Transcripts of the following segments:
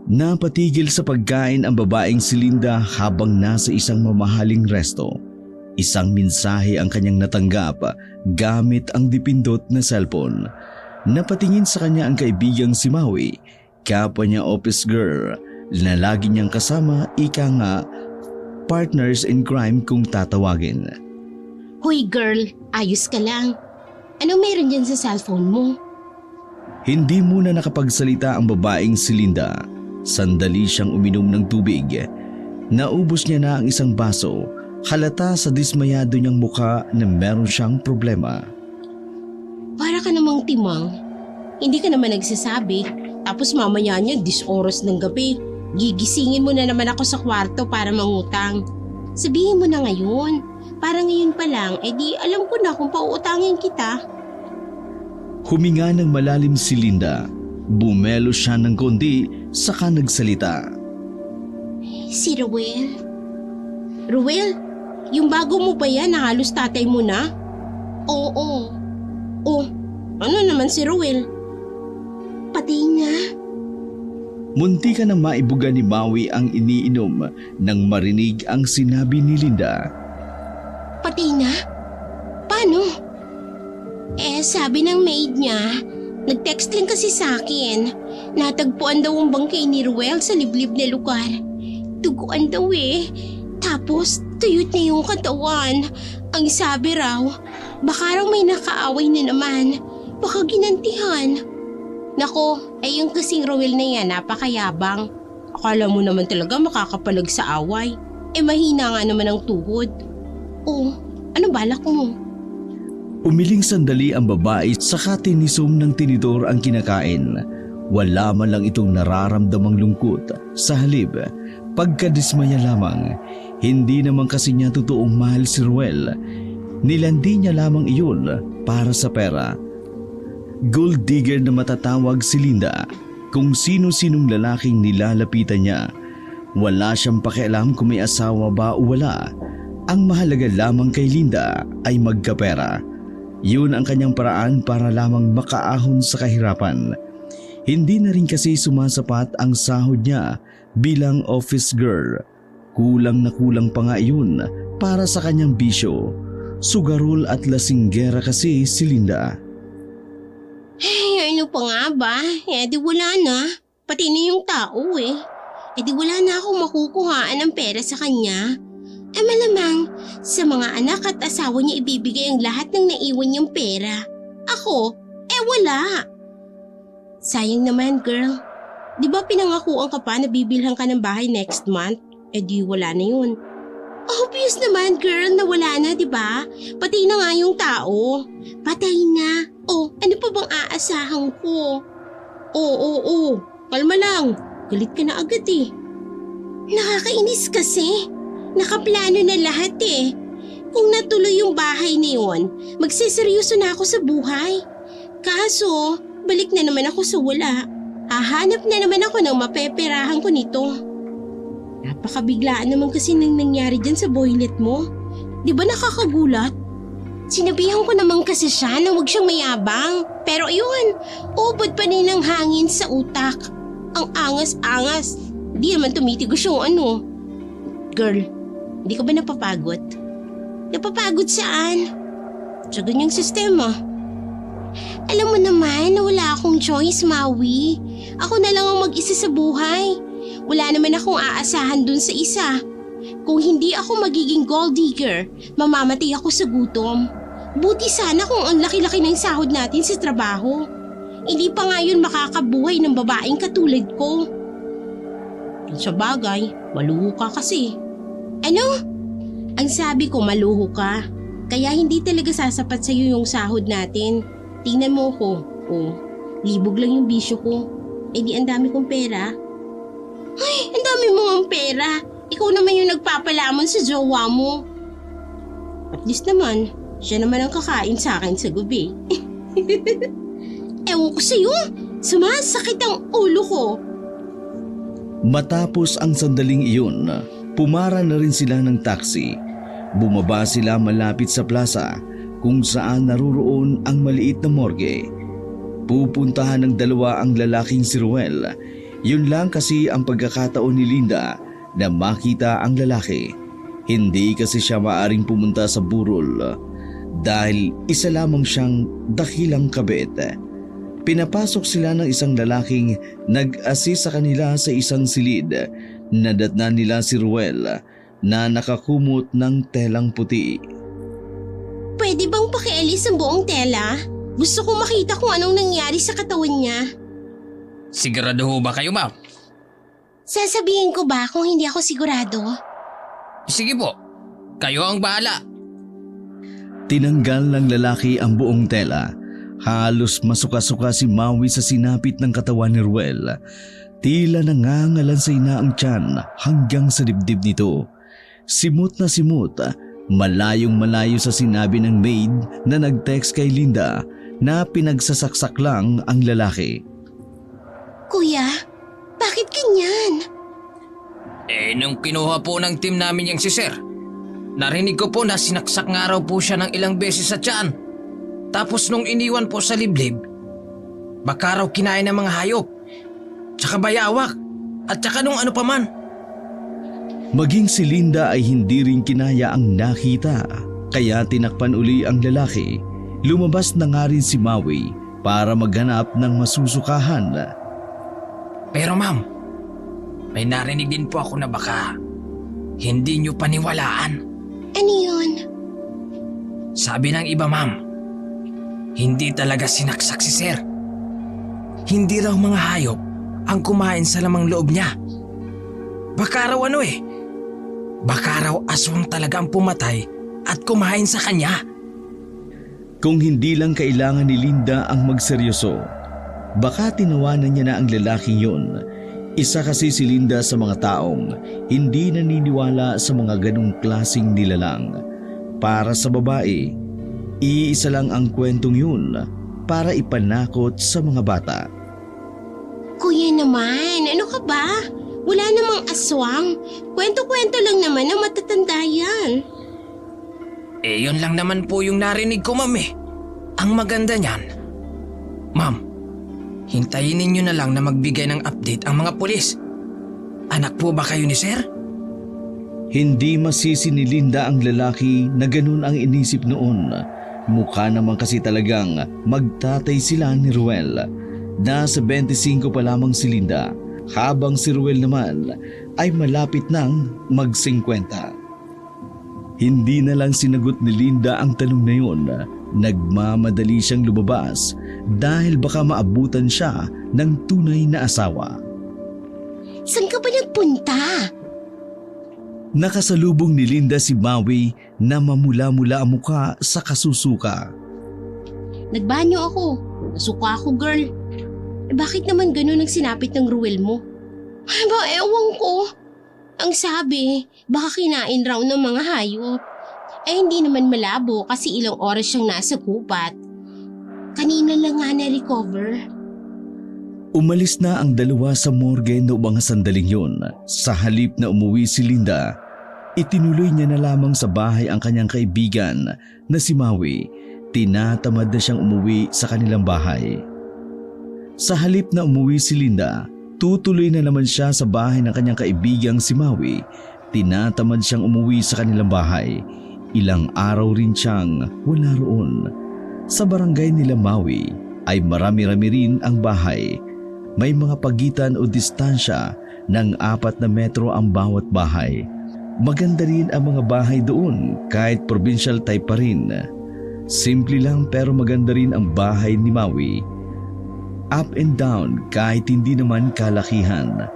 Napatigil sa pagkain ang babaeng si Linda habang nasa isang mamahaling resto. Isang mensahe ang kanyang natanggap gamit ang dipindot na cellphone. Napatingin sa kanya ang kaibigang si Maui, kapwa niya office girl na lagi niyang kasama, ika nga partners in crime kung tatawagin. Hoy girl, ayos ka lang. Ano meron dyan sa cellphone mo? Hindi muna nakapagsalita ang babaeng si Linda. Sandali siyang uminom ng tubig. Naubos niya na ang isang baso. Halata sa dismayado niyang mukha na meron siyang problema. Para ka namang timang. Hindi ka naman nagsasabi. Tapos mamaya niya 10 oras ng gabi. Gigisingin mo na naman ako sa kwarto para mangutang. Sabihin mo na ngayon. Para ngayon pa lang, edi alam ko na kung pauutangin kita. Huminga ng malalim si Linda. Bumelo siya ng konti, saka nagsalita. Si Ruel. Ruel, yung bago mo ba yan na halos tatay mo na? Oo. Oh, ano naman si Ruel? Patay na. Munti ka na maibuga ni Maui ang iniinom nang marinig ang sinabi ni Linda. Patay na? Paano? Sabi ng maid niya, nag-text lang kasi sa akin. Natagpuan daw ang bangkay ni Ruel sa liblib na lugar. Duguan daw Tapos tuyot na yung katawan. Ang sabi raw, baka raw may nakaaway na naman. Baka ginantihan. Nako, yung kasing Ruel na yan, napakayabang. Akala mo naman talaga makakapalag sa away. Mahina nga naman ang tuhod. Oh, ano balak mo? Umiling sandali ang babae, saka tinisom ng tinidor ang kinakain. Wala man lang itong nararamdamang lungkot. Sa halip, pagkadismaya lamang. Hindi naman kasi niya totoong mahal si Ruel. Nilandi niya lamang iyon para sa pera. Gold digger na matatawag si Linda. Kung sino-sinong lalaking nilalapitan niya. Wala siyang pakialam kung may asawa ba o wala. Ang mahalaga lamang kay Linda ay magkapera. Yun ang kanyang paraan para lamang makaahon sa kahirapan. Hindi na rin kasi sumasapat ang sahod niya bilang office girl. Kulang na kulang pa nga yun para sa kanyang bisyo. Sugarol at lasinggera kasi si Linda. Ano pa nga ba? Di wala na. Pati na yung tao di wala na akong makukuhaan ng pera sa kanya. Malamang sa mga anak at asawa niya ibibigay ang lahat ng naiwan niyang pera. Ako, wala. Sayang naman girl. Di ba pinangakuan ka pa na bibilhan ka ng bahay next month? Di wala na yun. Obvious naman girl na wala na, di ba? Pati na nga yung tao. Patay na. Ano pa bang aasahan ko? Kalma lang. Galit ka na agad Nakakainis kasi. Nakaplano na lahat Kung natuloy yung bahay na yun, magseseryoso na ako sa buhay. Kaso, balik na naman ako sa wala. Hahanap na naman ako ng mapeperahan ko nito. Napakabiglaan naman kasi nang nangyari dyan sa boylet mo. Di ba nakakagulat? Sinabihan ko naman kasi siya na huwag siyang mayabang. Pero ayun, ubod pa rin ng hangin sa utak. Ang angas-angas. Di naman tumitigos yung Girl, hindi ka ba napapagod? Napapagod saan? Sa ganyang sistema. Alam mo naman na wala akong choice, Maui. Ako na lang ang mag-isa sa buhay. Wala naman akong aasahan dun sa isa. Kung hindi ako magiging gold digger, mamamatay ako sa gutom. Buti sana kung ang laki-laki ng sahod natin sa trabaho. Hindi pa nga yun makakabuhay ng babaeng katulad ko. Sa bagay, maluho ka kasi. Ano? Ang sabi ko maluho ka. Kaya hindi talaga sasapat sa'yo yung sahod natin. Tingnan mo ko. Libog lang yung bisyo ko. Di ang dami kong pera. Ay, ang dami mo ang pera. Ikaw naman yung nagpapalamon sa jowa mo. At least naman, siya naman ang kakain sa akin sa gabi. Ewan ko sa'yo. Sumasakit ang ulo ko. Matapos ang sandaling iyon, pumara na rin sila ng taxi. Bumaba sila malapit sa plaza kung saan naruroon ang maliit na morgue. Pupuntahan ng dalawa ang lalaking si Ruel. Yun lang kasi ang pagkakataon ni Linda na makita ang lalaki. Hindi kasi siya maaring pumunta sa burol dahil isa lamang siyang dakilang kabit. Pinapasok sila ng isang lalaking nag-assist sa kanila sa isang silid. Nadatnan nila si Ruel na nakakumot ng telang puti. Pwede bang pakialis ang buong tela? Gusto ko makita kung anong nangyari sa katawan niya. Sigurado ho ba kayo, ma'am? Sasabihin ko ba kung hindi ako sigurado? Sige po, kayo ang bahala. Tinanggal ng lalaki ang buong tela. Halos masuka-suka si Maui sa sinapit ng katawan ni Ruel. Tila nangangalansay na ang tiyan hanggang sa dibdib nito. Simut na simut, malayong malayo sa sinabi ng maid na nag-text kay Linda na pinagsasaksak lang ang lalaki. Kuya, bakit ganyan? Nung kinuha po ng team namin yung si Sir, narinig ko po na sinaksak nga raw po siya ng ilang beses sa tiyan. Tapos nung iniwan po sa liblib, baka raw kinain ng mga hayop, tsaka bayawak, at tsaka nung ano pa man. Maging si Linda ay hindi rin kinaya ang nakita, kaya tinakpan uli ang lalaki. Lumabas na nga rin si Maui para maghanap ng masusukahan. Pero ma'am, may narinig din po ako na baka hindi nyo paniwalaan. Ano yun? Sabi ng iba, ma'am, hindi talaga sinaksak si Sir. Hindi raw mga hayop ang kumain sa lamang loob niya. Baka raw baka raw aswang talaga ang pumatay at kumain sa kanya. Kung hindi lang kailangan ni Linda ang magseryoso, baka tinawanan niya na ang lalaking yun. Isa kasi si Linda sa mga taong hindi naniniwala sa mga ganong klaseng nilalang. Para sa babae, iisa lang ang kwentong yun para ipanakot sa mga bata. Kuya naman, ano ka ba? Wala namang aswang. Kwento-kwento lang naman ng matatanda yan. Yun lang naman po yung narinig ko, ma'am . Ang maganda niyan, ma'am, hintayin ninyo na lang na magbigay ng update ang mga pulis. Anak po ba kayo ni Sir? Hindi masisi ni Linda ang lalaki na ganun ang inisip noon. Mukha naman kasi talagang magtatay sila ni Ruel. Nasa 25 pa lamang si Linda, habang si Ruel naman ay malapit nang mag-50. Hindi na lang sinagot ni Linda ang tanong na yun. Nagmamadali siyang lumabas dahil baka maabutan siya ng tunay na asawa. Saan ka ba nagpunta? Nakasalubong ni Linda si Maui na mamula-mula ang muka sa kasusuka. Nagbanyo ako. Nasuka ako, girl. Bakit naman ganun ang sinapit ng Ruel mo? Ay ba, ewan ko. Ang sabi, baka kinain raw ng mga hayop. Hindi naman malabo kasi ilang oras siyang nasa gubat. Kanina lang nga na-recover. Umalis na ang dalawa sa morgue noong mga sandaling yun. Sa halip na umuwi si Linda, itinuloy niya na lamang sa bahay ang kanyang kaibigan na si Maui. Tinatamad na siyang umuwi sa kanilang bahay. Sa halip na umuwi si Linda, tutuloy na naman siya sa bahay ng kanyang kaibigang si Maui. Tinatamad siyang umuwi sa kanilang bahay. Ilang araw rin siyang wala roon. Sa barangay nila Maui ay marami-rami rin ang bahay. May mga pagitan o distansya ng 4 na metro ang bawat bahay. Maganda rin ang mga bahay doon kahit provincial type pa rin. Simple lang pero maganda rin ang bahay ni Maui. Up and down kahit hindi naman kalakihan.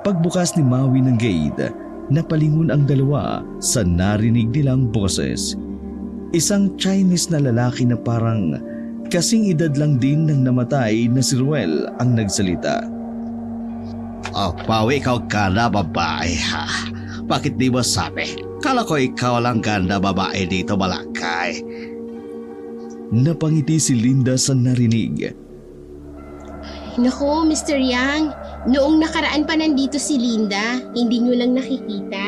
Pagbukas ni Maui ng gate, napalingon ang dalawa sa narinig nilang boses. Isang Chinese na lalaki na parang kasing edad lang din ng namatay na si Ruel ang nagsalita. Oh, Maui, ikaw ganda babae ha? Bakit di mo sabi? Kala ko ikaw lang ganda babae dito, Malakay. Napangiti si Linda sa narinig. Naku, Mr. Yang, noong nakaraan pa nandito si Linda, hindi nyo lang nakikita.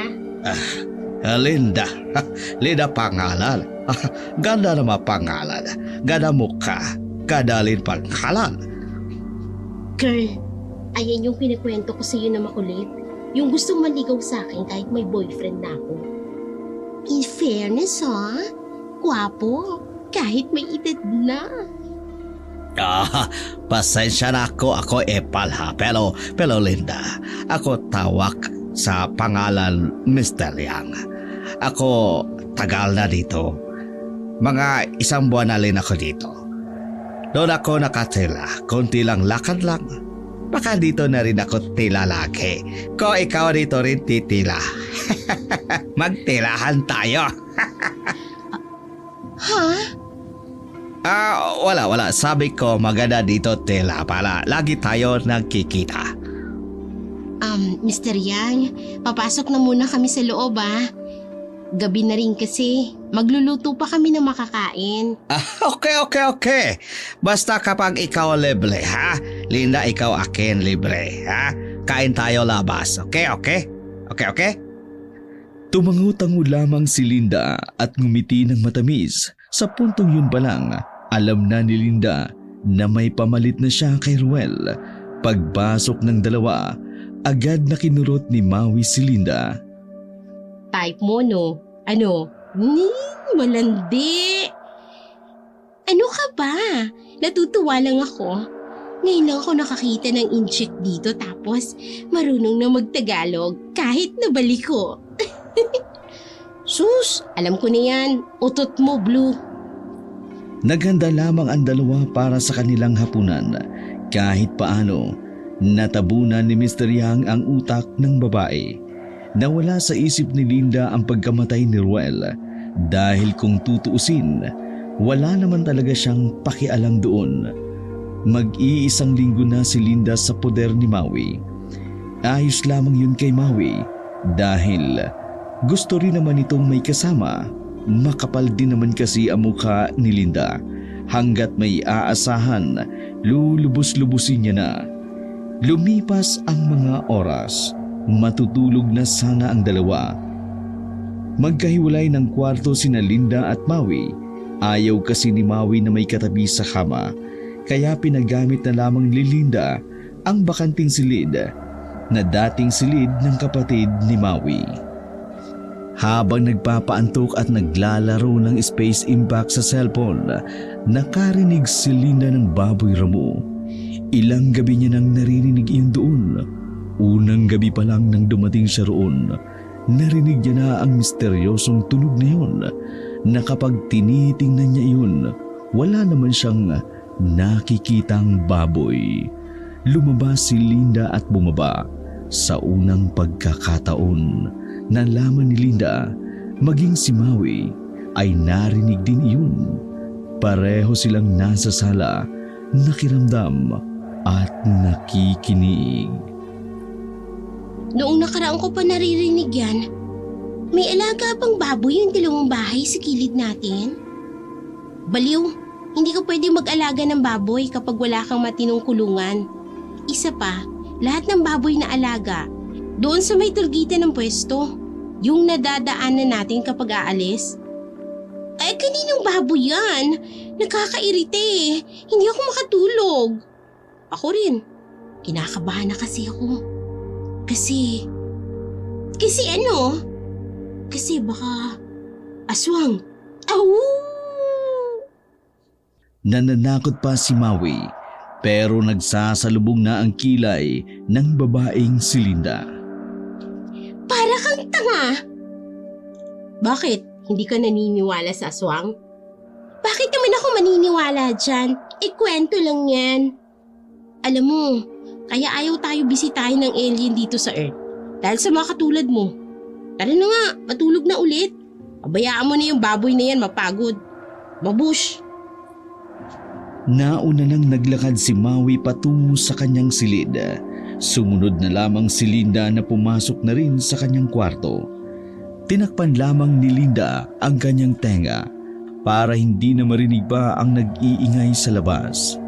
Linda. Linda pangalan. Ganda naman pangalan. Ganda mukha. Ganda rin pangalan. Girl, Ayan yung kinikwento ko sa'yo na makulit. Yung gustong maligaw sa akin kahit may boyfriend na ako. In fairness gwapo, kahit may edad na. Pasensya na ako epal ha. Pero Linda, ako tawag sa pangalan Mr. Yang. Ako tagal na dito. Mga 1 buwan na rin ako dito. Doon ako nakatila, konti lang lakad lang. Baka dito na rin ako tila lagi. Kung ikaw dito rin titila. Magtilahan tayo. Ha? Wala. Sabi ko maganda dito tila para lagi tayo nagkikita. Mr. Yang, papasok na muna kami sa loob Gabi na rin kasi. Magluluto pa kami ng makakain. Okay. Basta kapag ikaw libre, ha? Linda, ikaw akin libre, ha? Kain tayo labas, okay? Tumango-tango lamang si Linda at ngumiti ng matamis. Sa puntong yun pa lang, alam na ni Linda na may pamalit na siya kay Ruel. Pagpasok ng dalawa, agad na kinurot ni Maui si Linda. Type mo, no? Ano? Malandi. Ano ka ba? Natutuwa lang ako. Ngayon lang ako nakakita ng incheck dito tapos marunong na magtagalog kahit nabalik ko. Sus, alam ko na yan. Utot mo, Blue. Naghanda lamang ang dalawa para sa kanilang hapunan. Kahit paano, natabunan ni Mr. Yang ang utak ng babae. Nawala sa isip ni Linda ang pagkamatay ni Ruel dahil kung tutuusin, wala naman talaga siyang pakialam doon. Mag-iisang linggo na si Linda sa poder ni Maui. Ayos lamang yun kay Maui dahil gusto rin naman itong may kasama. Makapal din naman kasi ang mukha ni Linda. Hanggat may aasahan, lulubos-lubusin niya na. Lumipas ang mga oras. Matutulog na sana ang dalawa. Magkahiwalay ng kwarto sina Linda at Maui. Ayaw kasi ni Maui na may katabi sa kama. Kaya pinagamit na lamang ni Linda ang bakanting silid na dating silid ng kapatid ni Maui. Habang nagpapaantok at naglalaro ng Space Impact sa cellphone, nakarinig si Linda ng baboy ramo. Ilang gabi niya nang naririnig iyon doon. Unang gabi pa lang nang dumating siya roon, narinig niya na ang misteryosong tunog na yun na kapag tinitingnan niya iyon, wala naman siyang nakikitang baboy. Lumabas si Linda at bumaba. Sa unang pagkakataon, nalaman ni Linda, maging si Maui ay narinig din iyon. Pareho silang nasa sala, nakiramdam at nakikinig. Noong nakaraan ko pa naririnig yan, may alaga pang baboy yung 2 bahay sa kilid natin. Baliw, hindi ka pwede mag-alaga ng baboy kapag wala kang matinong kulungan. Isa pa, lahat ng baboy na alaga, doon sa may tulgitan ng pwesto, yung nadadaanan natin kapag aalis. Ay, kaninong baboy yan? Nakakairite Hindi ako makatulog. Ako rin, kinakabahan na kasi ako. Kasi ano? Kasi baka aswang. Nananakot pa si Maui pero nagsasalubong na ang kilay ng babaeng si Linda. Para kang tanga. Bakit? Hindi ka naniniwala sa aswang? Bakit naman ako maniniwala dyan? Kwento lang yan. Alam mo, kaya ayaw tayo bisitahin ng alien dito sa Earth. Dahil sa mga katulad mo. Tara na nga, matulog na ulit. Pabayaan mo na yung baboy na yan mapagod. Mabush. Nauna nang naglakad si Maui patungo sa kanyang silid. Sumunod na lamang si Linda na pumasok na rin sa kanyang kwarto. Tinakpan lamang ni Linda ang kanyang tenga para hindi na marinig pa ang nag-iingay sa labas.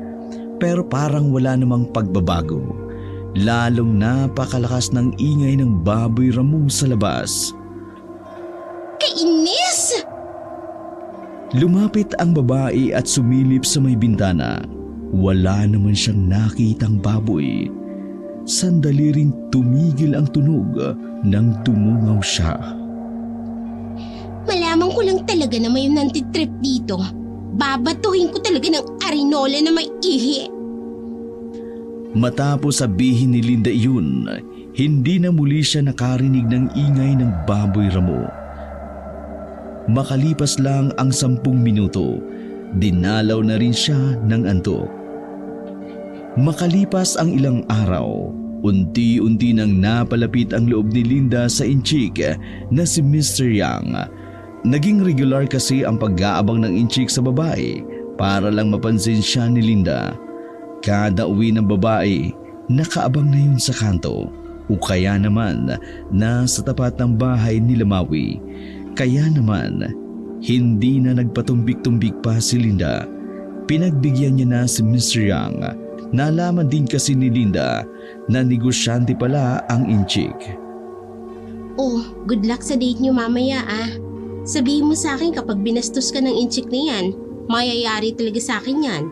Pero parang wala namang pagbabago. Lalong napakalakas ng ingay ng baboy ramo sa labas. Kainis! Lumapit ang babae at sumilip sa may bintana. Wala naman siyang nakitang baboy. sandali ring tumigil ang tunog nang tumungaw siya. Malaman ko lang talaga na may nantitrip dito. Babatuhin ko talaga ng arinola na may ihi. Matapos sabihin ni Linda iyon, hindi na muli siya nakarinig ng ingay ng baboy ramo. Makalipas lang ang 10 minuto, dinalaw na rin siya ng antok. Makalipas ang ilang araw, unti-unti nang napalapit ang loob ni Linda sa inchik na si Mr. Yang. Naging regular kasi ang pag-aabang ng inchik sa babae para lang mapansin siya ni Linda. Kada uwi ng babae, nakaabang na yun sa kanto o kaya naman nasa tapat ng bahay ni Maui. Kaya naman, hindi na nagpatumbik-tumbik pa si Linda. Pinagbigyan niya na si Mr. Yang. Nalaman din kasi ni Linda na negosyante pala ang inchik. Oh, good luck sa date niyo mamaya ah. Sabihin mo sa akin kapag binastos ka ng inchik na yan, mayayari talaga sa akin yan.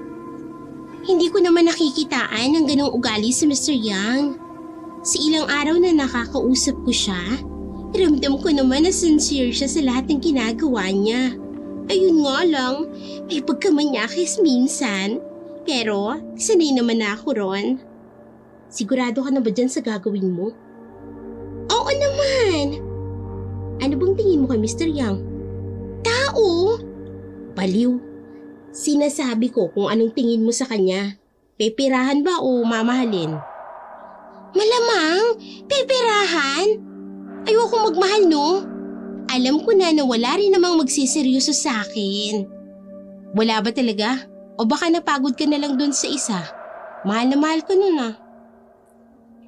Hindi ko naman nakikitaan ng ganong ugali si Mr. Yang. Sa ilang araw na nakakausap ko siya, ramdam ko naman na sincere siya sa lahat ng ginagawa niya. Ayun nga lang, may pagkamanyakis minsan. Pero, sanay naman na ako ron. Sigurado ka na ba dyan sa gagawin mo? Oo naman! Ano bang tingin mo kay Mr. Yang? Tao! Baliw! Sinasabi ko kung anong tingin mo sa kanya. Peperahan ba o mamahalin? Malamang! Peperahan! Ayoko magmahal no? Alam ko na wala rin namang magsiseryoso sa akin. Wala ba talaga? O baka napagod ka na lang dun sa isa? Mahal na mahal ko nun ah.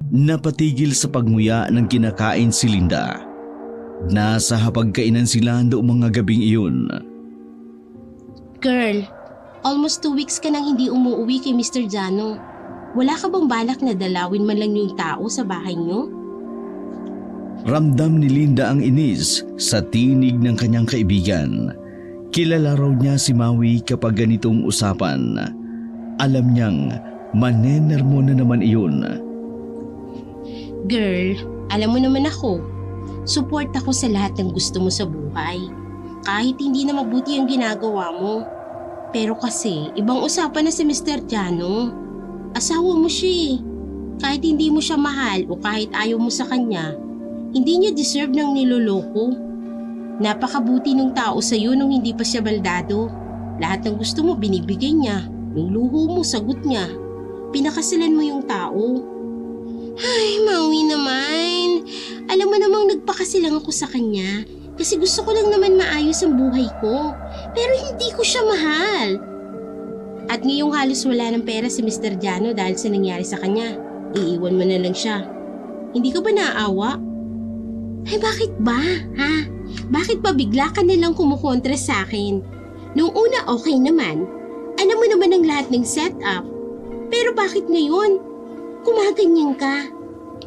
Napatigil sa pagmuya ng kinakain si Linda. Nasa hapagkainan sila noong mga gabing iyon. Girl, almost 2 weeks ka nang hindi umuwi kay Mr. Jano. Wala ka bang balak na dalawin man lang yung tao sa bahay niyo? Ramdam ni Linda ang inis sa tinig ng kanyang kaibigan. Kilala raw niya si Maui kapag ganitong usapan. Alam niyang manenermo na naman iyon. Girl, alam mo naman ako. Support ako sa lahat ng gusto mo sa buhay. Kahit hindi na mabuti ang ginagawa mo. Pero kasi, ibang usapan na si Mr. Jano. Asawa mo siya eh. Kahit hindi mo siya mahal o kahit ayaw mo sa kanya, hindi niya deserve ng niloloko. Napakabuti ng tao sa'yo nung hindi pa siya baldado. Lahat ng gusto mo binibigay niya. Yung luho mo, sagot niya. Pinakasalan mo yung tao. Ay, Maui naman. Alam mo namang nagpakasilang ako sa kanya kasi gusto ko lang naman maayos ang buhay ko. Pero hindi ko siya mahal. At ngayong halos wala ng pera si Mr. Jano dahil sa nangyari sa kanya. Iiwan mo na lang siya. Hindi ka ba naaawa? Ay, bakit ba? Ha? Bakit ba bigla ka nilang kumukontra sa akin? Nung una okay naman. Alam mo naman ang lahat ng setup. Pero bakit ngayon? Kumaganyan ka.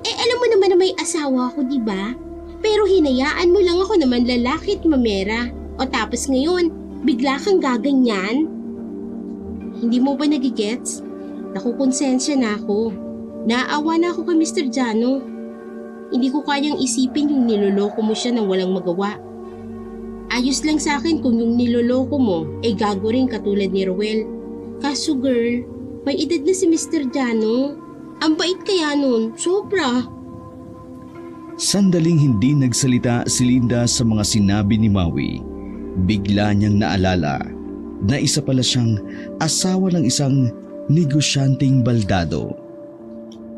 Eh alam mo naman na may asawa ako, diba? Pero hinayaan mo lang ako naman lalaki at mamera. O tapos ngayon, bigla kang gaganyan? Hindi mo ba nagigets? Nakukonsensya na ako. Naawa na ako kay Mr. Jano. Hindi ko kayang isipin yung niloloko mo siya nang walang magawa. Ayos lang sa akin kung yung niloloko mo ay gago rin katulad ni Roel. Kaso girl, may edad na si Mr. Jano. Ang bait kaya nun, sobra. Sandaling hindi nagsalita si Linda sa mga sinabi ni Maui. Bigla niyang naalala na isa pala siyang asawa ng isang negosyanteng baldado.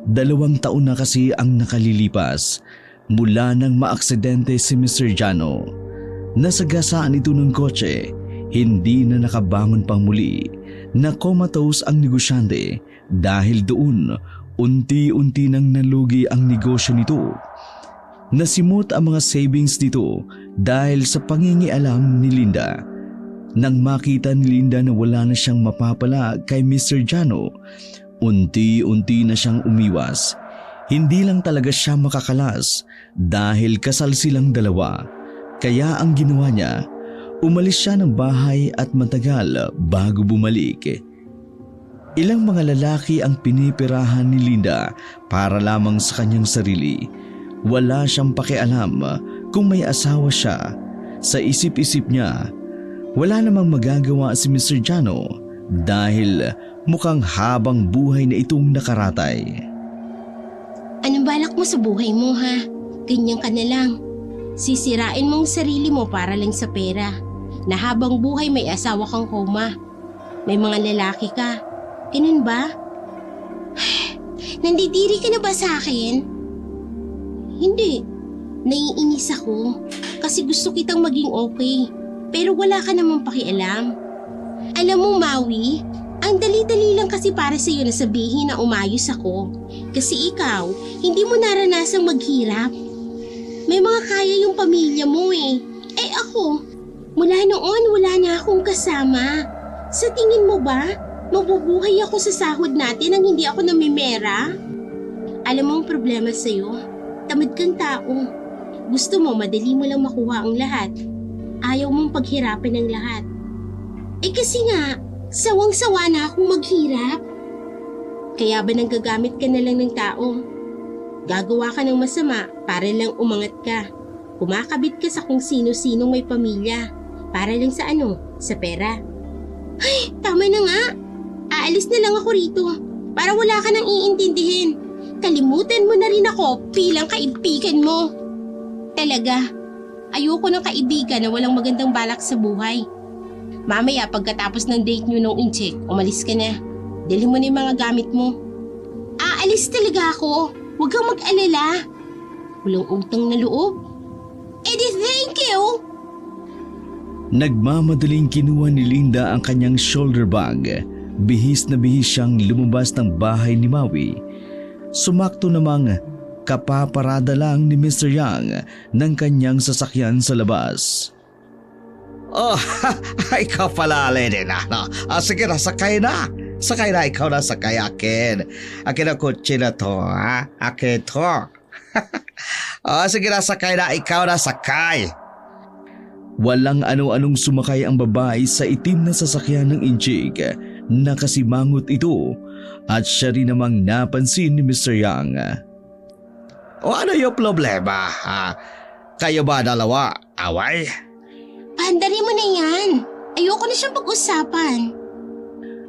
2 taon na kasi ang nakalilipas mula nang maaksidente si Mr. Jano. Nasagasaan ito ng kotse, hindi na nakabangon pang muli. Na-comatose ang negosyante dahil doon unti-unti nang nalugi ang negosyo nito. Nasimot ang mga savings nito dahil sa pangingialam ni Linda. Nang makita ni Linda na wala na siyang mapapala kay Mr. Jano, unti-unti na siyang umiwas. Hindi lang talaga siya makakalas dahil kasal silang dalawa. Kaya ang ginawa niya, umalis siya ng bahay at matagal bago bumalik. Ilang mga lalaki ang pinipirahan ni Linda para lamang sa kanyang sarili. Wala siyang pakialam kung may asawa siya. Sa isip-isip niya, wala namang magagawa si Mr. Jano dahil mukhang habang buhay na itong nakaratay. Anong balak mo sa buhay mo ha? Ganyan ka na lang. Sisirain mo ang sarili mo para lang sa pera. Na habang buhay may asawa kang koma. May mga lalaki ka. Ganun ba? Nandidiri ka na ba sa akin? Hindi. Naiinis ako. Kasi gusto kitang maging okay. Pero wala ka namang pakialam. Alam mo, Maui, ang dali-dali lang kasi para sa'yo na sabihin na umayos ako. Kasi ikaw, hindi mo naranasang maghirap. May mga kaya yung pamilya mo eh. Eh ako, mula noon wala na akong kasama. Sa tingin mo ba, mabubuhay ako sa sahod natin nang hindi ako namimera? Alam mo ang problema sa'yo? Tamad kang tao. Gusto mo madali mo lang makuha ang lahat. Ayaw mong paghirapan ang lahat. Eh kasi nga, sawang-sawa na akong maghirap. Kaya ba nanggagamit ka na lang ng tao? Gagawa ka ng masama para lang umangat ka. Kumakabit ka sa kung sino-sinong may pamilya. Para lang sa ano? Sa pera. Ay, tama na nga. Aalis na lang ako rito para wala ka nang iintindihin. Kalimutan mo na rin ako bilang kaibigan mo. Talaga, ayoko ng kaibigan na walang magandang balak sa buhay. Mamaya pagkatapos ng date nyo nung incheck, umalis ka na. Dali mo na yung mga gamit mo. Aalis talaga ako. Huwag kang mag-alala. Walang utang na loob. Eddie, thank you! Nagmamadaling kinuha ni Linda ang kanyang shoulder bag. Bihis na bihis siyang lumabas ng bahay ni Maui. Sumakto namang kapaparada lang ni Mr. Yang ng kanyang sasakyan sa labas. Oh, ikaw pala, Lady na. Sige na, sakay na. Sakay na, ikaw na sakay akin. Akin ang kutsi na to, ha? Akin to. Sige na, sakay na, ikaw na sakay. Walang ano-anong sumakay ang babae sa itim na sasakyan ng Inchik. Nakasimangot ito at siya rin namang napansin ni Mr. Yang. O ano yung problema, ha? Kayo ba dalawa, away? Pahandari mo na yan. Ayoko na siyang pag-usapan.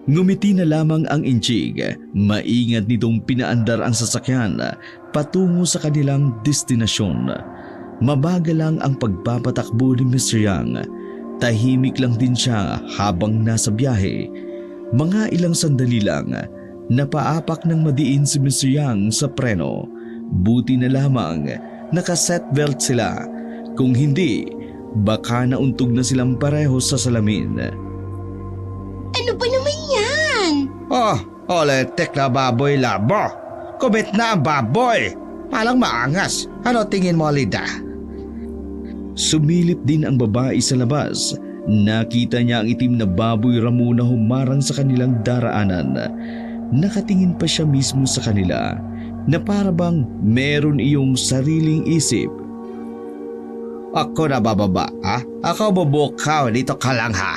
Ngumiti na lamang ang Inchik. Maingat nitong pinaandar ang sasakyan patungo sa kanilang destinasyon. Mabagal lang ang pagpapatakbo ni Mr. Yang. Tahimik lang din siya habang nasa biyahe. Mga ilang sandali lang, napaapak ng madiin si Mr. Yang sa preno. Buti na lamang naka-seatbelt sila. Kung hindi, baka nauntog na silang pareho sa salamin. Ano ba naman yan? Oletek na baboy labo. Kumit na ang baboy. Palang maangas. Ano tingin mo, Linda? Sumilip din ang babae sa labas. Nakita niya ang itim na baboy ramo na humarang sa kanilang daraanan. Nakatingin pa siya mismo sa kanila na parabang meron iyong sariling isip. Ako na bababa, ha? Ako bubukaw, dito ka lang, ha?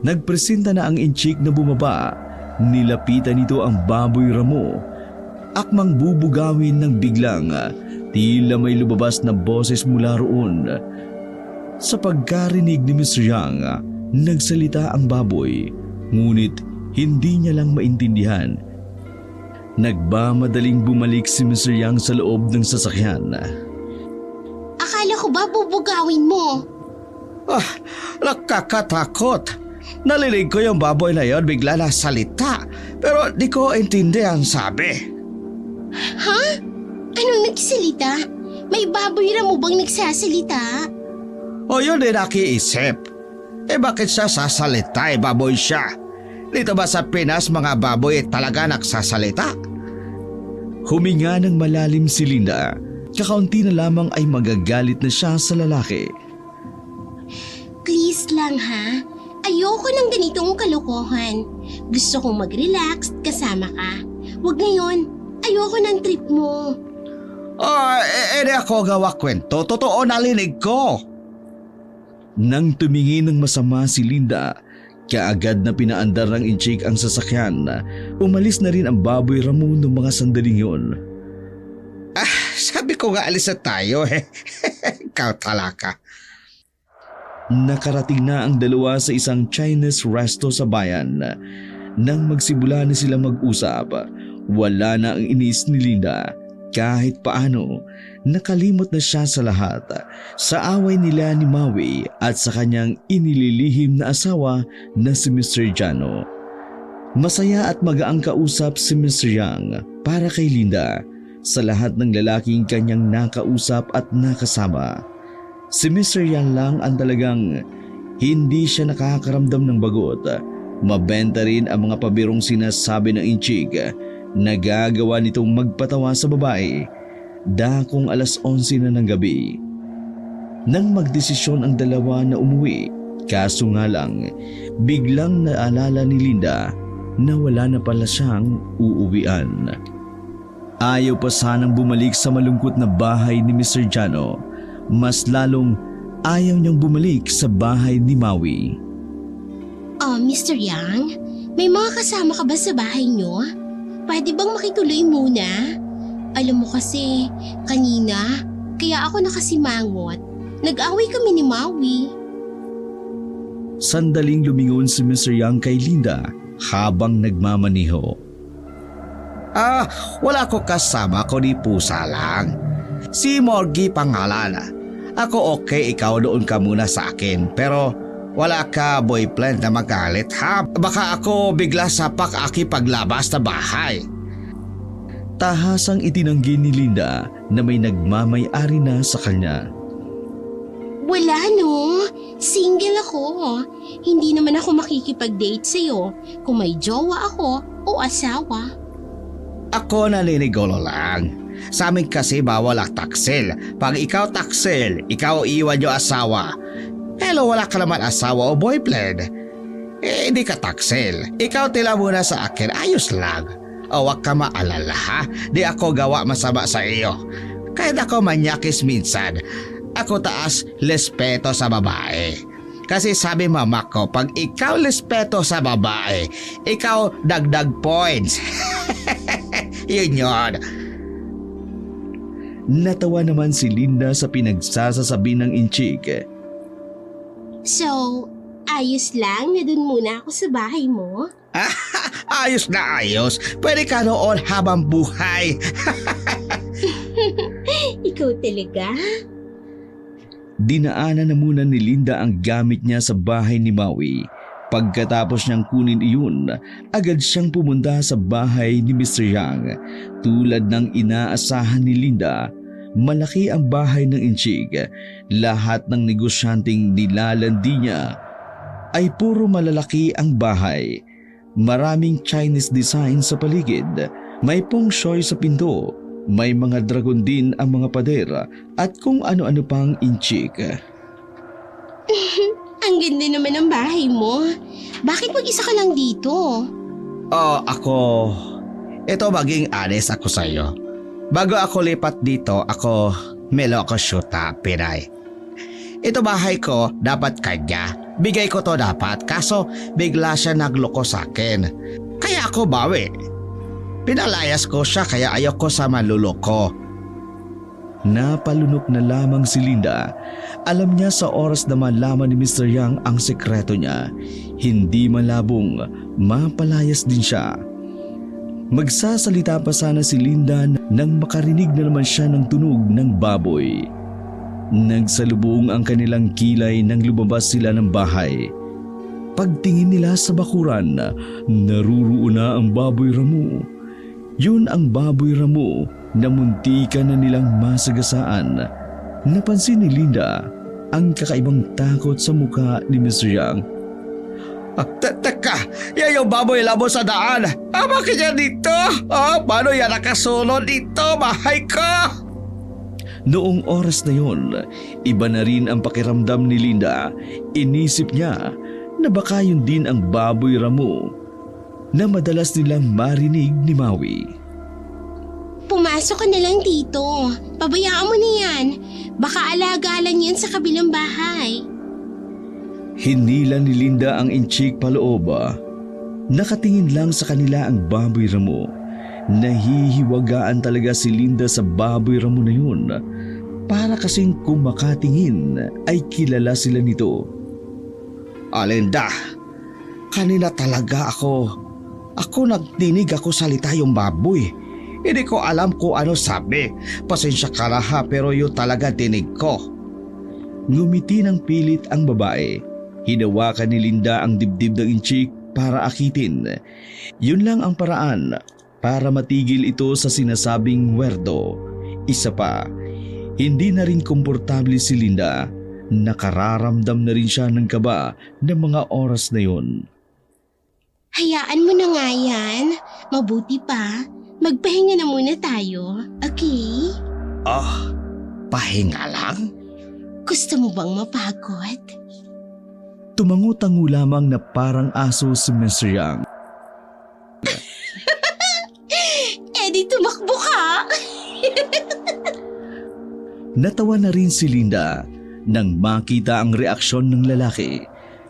Nagpresenta na ang Inchik na bumaba. Nilapitan nito ang baboy ramo. Akmang bubugawin ng biglang, tila may lumabas na boses mula roon. Sa pagkarinig ni Mr. Yang, nagsalita ang baboy, ngunit hindi niya lang maintindihan. Nagmamadaling bumalik si Mr. Yang sa loob ng sasakyan. Akala ko ba bubugawin mo? Nakakatakot. Nalilig ko yung baboy na yon bigla na salita. Pero di ko intindi ang sabi. Ha? Anong nagsalita? May baboy ra mo bang nagsasalita? O yun din nakiisip. Bakit siya sasalita? Baboy siya. Dito ba sa Pinas mga baboy talaga nagsasalita? Huminga ng malalim si Linda. Kakaunti na lamang ay magagalit na siya sa lalaki. Please lang ha. Ayoko ng ganitong kalokohan. Gusto kong mag-relax kasama ka. Huwag ngayon. Ayoko ng trip mo. Di ako gawa kwento. Totoo nalinig ko. Nang tumingin ng masama si Linda, Kaagad na pinaandar ng Inchik ang sasakyan. Umalis na rin ang baboy Ramo ng mga sandaling yun. Sabi ko nga alis na tayo eh. Ikaw talaka. Nakarating na ang dalawa sa isang Chinese resto sa bayan. Nang magsimula na sila mag-usap, wala na ang inis ni Linda. Kahit paano, nakalimot na siya sa lahat, sa away nila ni Maui at sa kanyang inililihim na asawa na si Mr. Jano. Masaya at magaang kausap si Mr. Yang para kay Linda sa lahat ng lalaking kanyang nakausap at nakasama. Si Mr. Yang lang ang talagang hindi siya nakakaramdam ng bagot. Mabenta rin ang mga pabirong sinasabi ng Inchik. Nagagawa nitong magpatawa sa babae. Dakong 11:00 na ng gabi. Nang magdesisyon ang dalawa na umuwi, kaso nga lang, biglang naalala ni Linda na wala na pala siyang uuwian. Ayaw pa sanang bumalik sa malungkot na bahay ni Mr. Jano. Mas lalong ayaw niyang bumalik sa bahay ni Maui. Oh, Mr. Yang, may mga kasama ka ba sa bahay niyo? Pwede bang makituloy muna? Alam mo kasi, kanina, kaya ako nakasimangot. Nag-away kami ni Maui. Sandaling lumingon si Mr. Yang kay Linda habang nagmamaniho. Wala ko kasama ko ni pusa lang. Si Morgie pangalan. Ako okay, ikaw doon ka muna sa akin. Pero wala ka boyfriend na magalit ha? Baka ako bigla sapak aki paglabas na bahay. Tahasang itinanggi ni Linda na may nagmamay-ari na sa kanya. Wala no, single ako. Hindi naman ako makikipag-date sa'yo kung may jowa ako o asawa. Ako naninigolo lang. Sa amin kasi bawal ang taksil. Pag ikaw taksil, ikaw iwan yung asawa. Hello, wala ka naman asawa o boyfriend. Hindi ka taksil. Ikaw tila muna sa akin, ayos lang. O wag ka maalala ha, di ako gawa masama sa iyo. Kahit ako manyakis minsan, ako taas lespeto sa babae. Kasi sabi mama ko, pag ikaw lespeto sa babae, ikaw dagdag points. Yun yun. Natawa naman si Linda sa pinagsasasabi ng Inchik. So, ayos lang na dun muna ako sa bahay mo? Ayos na ayos. Pwede ka noon habang buhay. Ikaw talaga? Dinaanan na muna ni Linda ang gamit niya sa bahay ni Maui. Pagkatapos niyang kunin iyon, agad siyang pumunta sa bahay ni Mr. Yang. Tulad ng inaasahan ni Linda, malaki ang bahay ng Inchik. Lahat ng negosyanteng nilalandi niya ay puro malalaki ang bahay. Maraming Chinese design sa paligid, may feng shui sa pinto, may mga dragon din ang mga pader at kung ano-ano pang Inchik. Ang ganda naman ng bahay mo. Bakit mag-isa ka lang dito? Ito maging honest ako sa iyo. Bago ako lipat dito, melo ako syuta, Pinay. Ito bahay ko, dapat kanya. Bigay ko to dapat, kaso bigla siya nagloko sa akin. Kaya ako bawi. Pinalayas ko siya kaya ayoko sa maluloko. Napalunok na lamang si Linda. Alam niya sa oras na malaman ni Mr. Yang ang sekreto niya, hindi malabong mapalayas din siya. Magsasalita pa sana si Linda nang makarinig na naman siya ng tunog ng baboy. Nagsalubong ang kanilang kilay nang lumabas sila ng bahay. Pagtingin nila sa bakuran, naruroon na ang baboy Ramo. Yun ang baboy Ramo na muntikan na nilang masagasaan. Napansin ni Linda ang kakaibang takot sa mukha ni Mr. Yang. Teka, yan yung baboy labo sa daan. Bakit yan dito? Paano yan nakasunod dito, bahay ko? Noong oras na yon, iba na rin ang pakiramdam ni Linda. Inisip niya na baka yun din ang baboy Ramo na madalas nilang marinig ni Maui. Pumasok ka na lang dito. Pabayaan mo na yan. Baka alaga lang yan sa kabilang bahay. Hinila ni Linda ang inchik paloob. Nakatingin lang sa kanila ang baboy ramo. Nahihiwagaan talaga si Linda sa baboy ramo na yun. Para kasing kung makatingin ay kilala sila nito. Linda, kanina talaga ako nagdinig ako salita yung baboy. Hindi ko alam kung ano sabi. Pasensya ka na ha, pero yun talaga dinig ko. Ngumiti ng pilit ang babae. Hinawakan ni Linda ang dibdib ng inchik para akitin. Yun lang ang paraan para matigil ito sa sinasabing werdo. Isa pa, hindi na rin komportable si Linda. Nakararamdam na rin siya ng kaba ng mga oras na yun. Hayaan mo na nga yan. Mabuti pa. Magpahinga na muna tayo. Okay? Pahinga lang? Gusto mo bang mapagod? Tumango-tango lamang na parang aso si Mr. Yang. Di tumakbo ka. Natawa na rin si Linda nang makita ang reaksyon ng lalaki.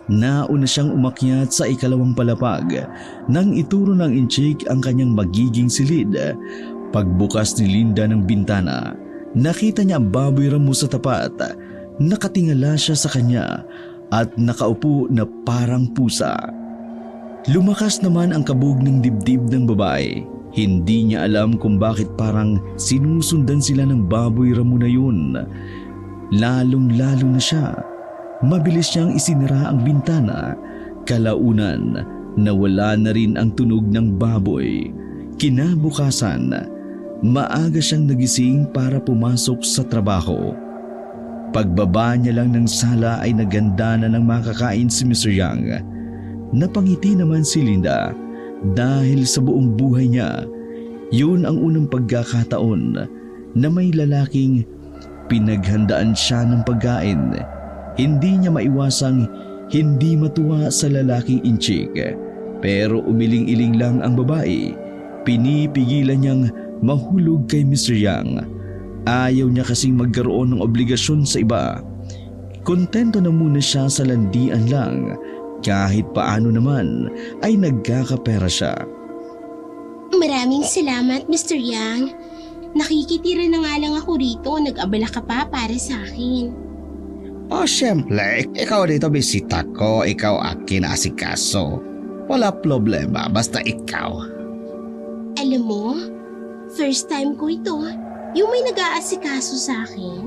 Nauna siyang umakyat sa ikalawang palapag nang ituro ng inchik ang kanyang magiging silid. Pagbukas ni Linda ng bintana, nakita niya ang baboy ramo sa tapat. Nakatingala siya sa kanya at nakaupo na parang pusa. Lumakas naman ang kabog ng dibdib ng babae. Hindi niya alam kung bakit parang sinusundan sila ng baboy ramo na yun. Lalong-lalo na siya. Mabilis niyang isinara ang bintana. Kalaunan, nawala na rin ang tunog ng baboy. Kinabukasan, maaga siyang nagising para pumasok sa trabaho. Pagbaba niya lang ng sala ay naganda na ng makakain si Mr. Yang. Napangiti naman si Linda dahil sa buong buhay niya, yun ang unang pagkakataon na may lalaking pinaghandaan siya ng pagkain. Hindi niya maiwasang hindi matuwa sa lalaking inchik. Pero umiling-iling lang ang babae. Pinipigilan niyang mahulog kay Mr. Yang. Ayaw niya kasing magkaroon ng obligasyon sa iba. Kontento na muna siya sa landian lang. Kahit paano naman ay nagkakapera siya. Maraming salamat, Mr. Yang. Nakikitira na nga lang ako rito. Nag-abala ka pa para sa akin. Siyempre, ikaw dito bisita ko, ikaw akin asikaso. Wala problema, basta ikaw. Alam mo, first time ko ito. Yung may nag-aasikaso sa akin.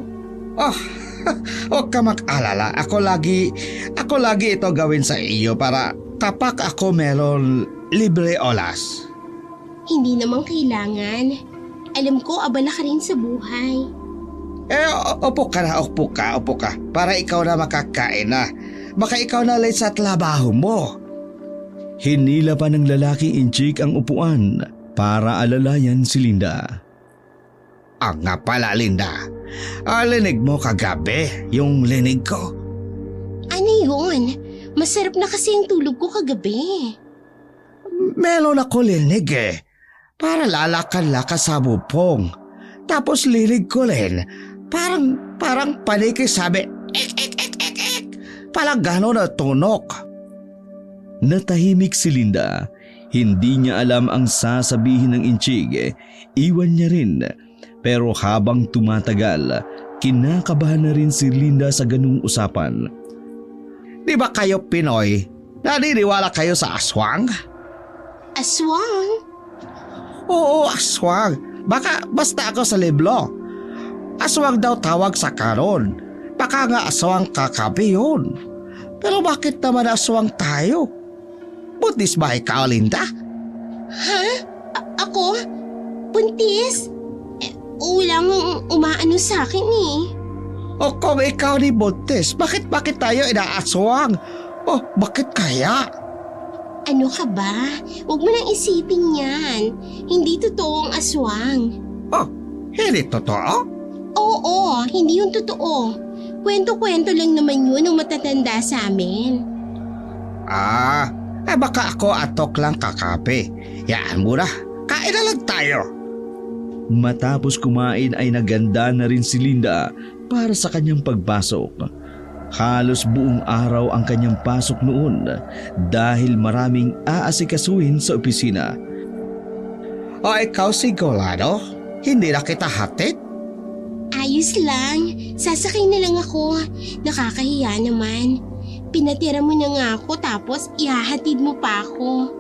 Huwag ka mag-alala. Ako lagi ito gawin sa iyo para kapag ako meron libre oras. Hindi naman kailangan. Alam ko, abala ka rin sa buhay. Upo ka. Para ikaw na makakain na. Baka ikaw na late sa trabaho mo. Hinila pa ng lalaking inchik ang upuan para alalayan si Linda. Nga pala, Linda. Linig mo kagabi, yung linig ko. Ano yun? Masarap na kasi ang tulog ko kagabi. Meron ako linig para lalakan-lakas sa bupong. Tapos linig ko rin, parang paniki sabi, ek. Parang gano'n na tunok. Natahimik si Linda. Hindi niya alam ang sasabihin ng inchik. Iwan niya rin. Pero habang tumatagal, kinakabahan na rin si Linda sa ganung usapan. Di ba kayo Pinoy? Naniniwala kayo sa aswang? Aswang? Oo, aswang. Basta ako sa libro. Aswang daw tawag sa karon. Baka nga aswang kakabi yun. Pero bakit naman aswang tayo? Buntis ba ikaw, Linda? Ha? Ako? Buntis? Walang umaano sa akin eh. O kung ikaw ni buntis, bakit tayo inaaswang? Bakit kaya? Ano ka ba? Huwag mo nang isipin yan. Hindi totoo ang aswang. Hindi totoo? Oo, hindi yun totoo. Kwento-kwento lang naman yun ng matatanda sa amin. Baka ako atok lang kakape. Yaan mo na, kain na lang tayo. Matapos kumain ay naganda na rin si Linda para sa kanyang pagpasok. Halos buong araw ang kanyang pasok noon dahil maraming aasikasuhin sa opisina. O ikaw sigurado? Hindi na kita hatid? Ayos lang. Sasakay na lang ako. Nakakahiya naman. Pinatira mo na nga ako tapos ihahatid mo pa ako.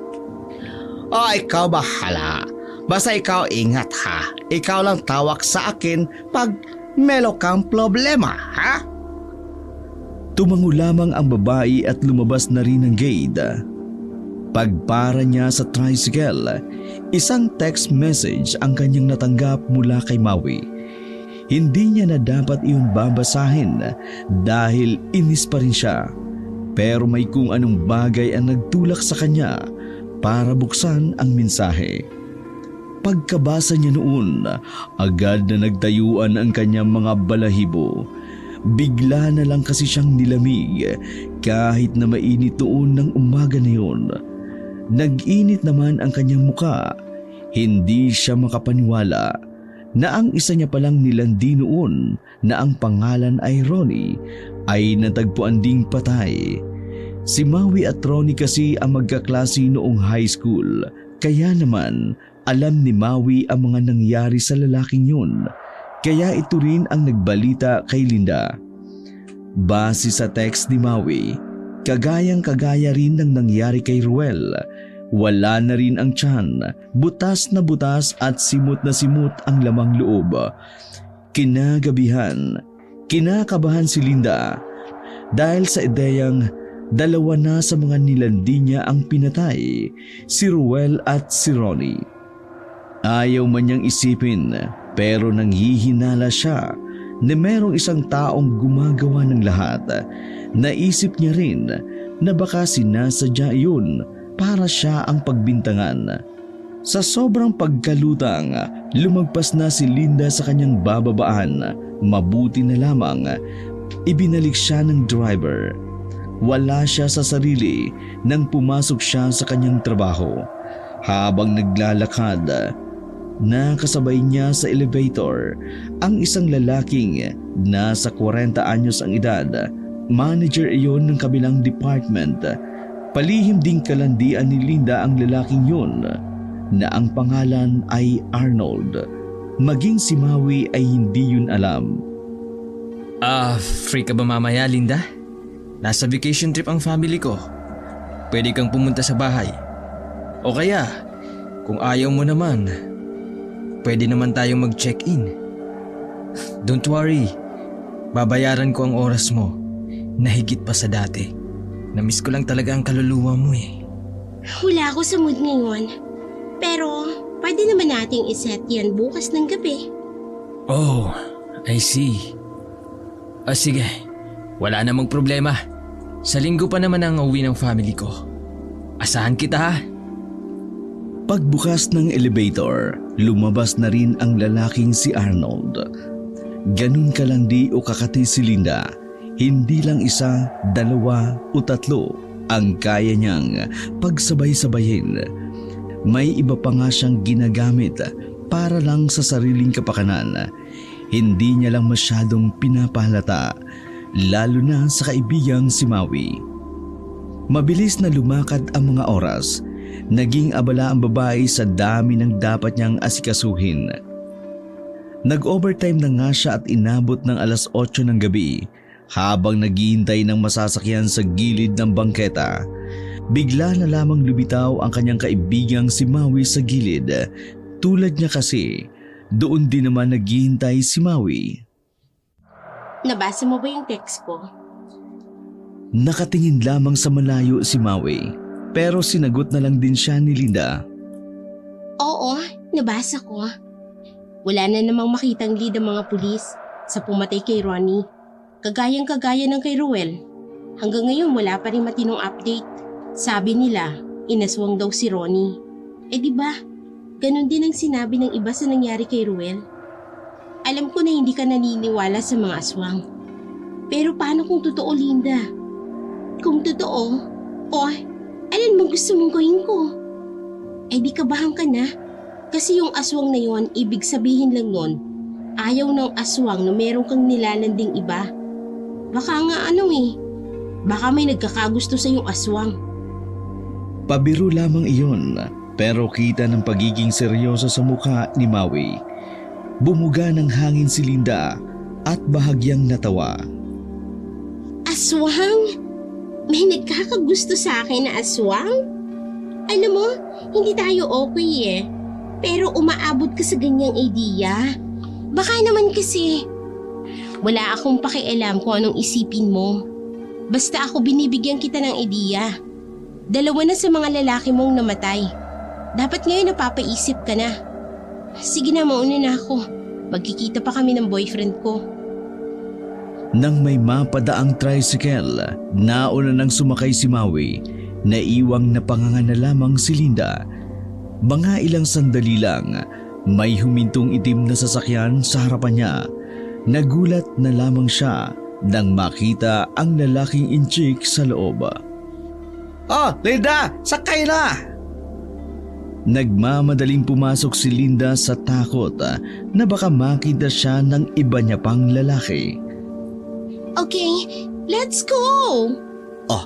O ikaw bahala. Basta ikaw ingat ha. Ikaw lang tawag sa akin pag meron kang problema, ha? Tumango lamang ang babae at lumabas na rin ng gate. Pagpara niya sa tricycle, isang text message ang kanyang natanggap mula kay Maui. Hindi niya na dapat iyon babasahin dahil inis pa rin siya. Pero may kung anong bagay ang nagtulak sa kanya para buksan ang mensahe. Pagkabasa niya noon, agad na nagtayuan ang kanyang mga balahibo. Bigla na lang kasi siyang nilamig kahit na mainit noon ng umaga na yun. Nag-init naman ang kanyang muka. Hindi siya makapaniwala na ang isa niya palang nilandi noon na ang pangalan ay Ronnie ay natagpuan ding patay. Si Maui at Ronnie kasi ang magkaklase noong high school, kaya naman alam ni Maui ang mga nangyari sa lalaking yun, kaya ito rin ang nagbalita kay Linda. Base sa text ni Maui, kagayang-kagaya rin ng nangyari kay Ruel. Wala na rin ang tiyan, butas na butas at simot na simot ang lamang loob. Kinakabahan si Linda dahil sa ideyang dalawa na sa mga nilandi niya ang pinatay, si Ruel at si Ronnie. Ayaw man niyang isipin pero nanghihinala siya na merong isang taong gumagawa ng lahat. Naisip niya rin na baka sinasadya iyon para siya ang pagbintangan. Sa sobrang pagkalutang, lumagpas na si Linda sa kanyang bababaan. Mabuti na lamang ibinalik siya ng driver. Wala siya sa sarili nang pumasok siya sa kanyang trabaho. Habang naglalakad, nakasabay niya sa elevator ang isang lalaking nasa 40 anyos ang edad. Manager iyon ng kabilang department. Palihim ding kalandian ni Linda ang lalaking yun na ang pangalan ay Arnold. Maging si Maui ay hindi yun alam. Free ka ba mamaya, Linda? Nasa vacation trip ang family ko. Pwede kang pumunta sa bahay. O kaya, kung ayaw mo naman, pwede naman tayong mag-check-in. Don't worry, babayaran ko ang oras mo na higit pa sa dati. Namiss ko lang talaga ang kaluluwa mo eh. Wala ako sa mood ngayon. Pero pwede naman nating iset yan bukas ng gabi. Oh, I see. Sige, wala namang problema. Sa linggo pa naman ang uwi ng family ko. Asahan kita ha. Pagbukas ng elevator, lumabas na rin ang lalaking si Arnold. Ganun kalandi o kakati si Linda. Hindi lang isa, dalawa o tatlo ang kaya niyang pagsabay-sabayin. May iba pa nga siyang ginagamit para lang sa sariling kapakanan. Hindi niya lang masyadong pinapahalata, lalo na sa kaibigang si Maui. Mabilis na lumakad ang mga oras. Naging abala ang babae sa dami ng dapat niyang asikasuhin. Nag-overtime na nga siya at inabot ng 8:00 ng gabi habang naghihintay ng masasakyan sa gilid ng bangketa. Bigla na lamang lumitaw ang kanyang kaibigang si Maui sa gilid. Tulad niya kasi, doon din naman naghihintay si Maui. Nabasa mo ba yung text ko? Nakatingin lamang sa malayo si Maui, pero sinagot na lang din siya ni Linda. Oo, nabasa ko. Wala na namang makitang lead ang mga pulis sa pumatay kay Ronnie. Kagayang-kagaya ng kay Ruel. Hanggang ngayon wala pa rin matinong update. Sabi nila, inaswang daw si Ronnie. Diba, ganun din ang sinabi ng iba sa nangyari kay Ruel. Alam ko na hindi ka naniniwala sa mga aswang. Pero paano kung totoo, Linda? Kung totoo, alin mo gusto mong gawin ko? Di kabahan ka na. Kasi yung aswang na yon, ibig sabihin lang nun, ayaw ng aswang na meron kang nilalanding iba. Baka nga baka may nagkakagusto sa yung aswang. Pabiro lamang iyon, pero kita ng pagiging seryoso sa mukha ni Maui. Bumuga ng hangin si Linda at bahagyang natawa. Aswang? May nagkakagusto sa akin na aswang? Alam mo, hindi tayo okay Pero umaabot ka sa ganyang idea. Baka naman kasi wala akong pakialam kung anong isipin mo. Basta ako binibigyan kita ng ideya. 2 na sa mga lalaki mong namatay. Dapat ngayon napapaisip ka na. Sige na, mauna na ako. Magkikita pa kami ng boyfriend ko. Nang may mapadaang tricycle, nauna nang sumakay si Maui, naiwang napanganga na lamang si Linda. Mga ilang sandali lang, may humintong itim na sasakyan sa harapan niya. Nagulat na lamang siya nang makita ang lalaking inchik sa loob. Oh, Linda! Sakay na! Nagmamadaling pumasok si Linda sa takot na baka makita siya ng iba niya pang lalaki. Okay, let's go! Oh,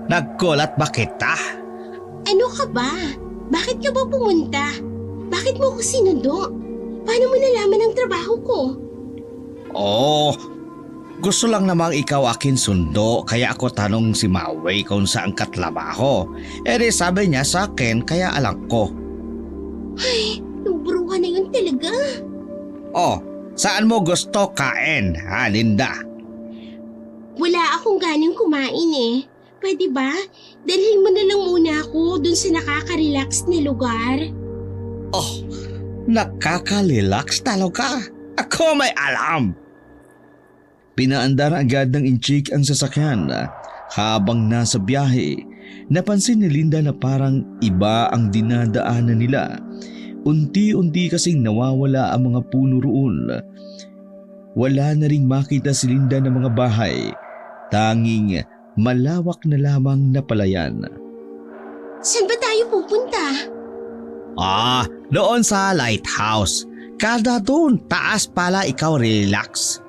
nagkulat ba kita? Ano ka ba? Bakit ka ba pumunta? Bakit mo ko sinundo? Paano mo nalaman ang trabaho ko? Oh, gusto lang namang ikaw akin sundo kaya ako tanong si Maui kung saan ka trabaho. Di sabi niya sa akin kaya alam ko. Ay, yung bruha na yun talaga. Oh, saan mo gusto kain, ha Linda? Wala akong ganang kumain Pwede ba? Dalhin mo na lang muna ako dun sa nakaka-relax na lugar. Oh, nakaka-relax talaga. Ako may alam. Pinaandar agad ng inchik ang sasakyan. Habang nasa biyahe, napansin ni Linda na parang iba ang dinadaanan nila. Unti-unti kasing nawawala ang mga puno roon. Wala na ring makita si Linda ng mga bahay. Tanging malawak na lamang na palayan. Saan ba tayo pupunta? Ah, doon sa lighthouse. Kada doon, taas pala ikaw relax.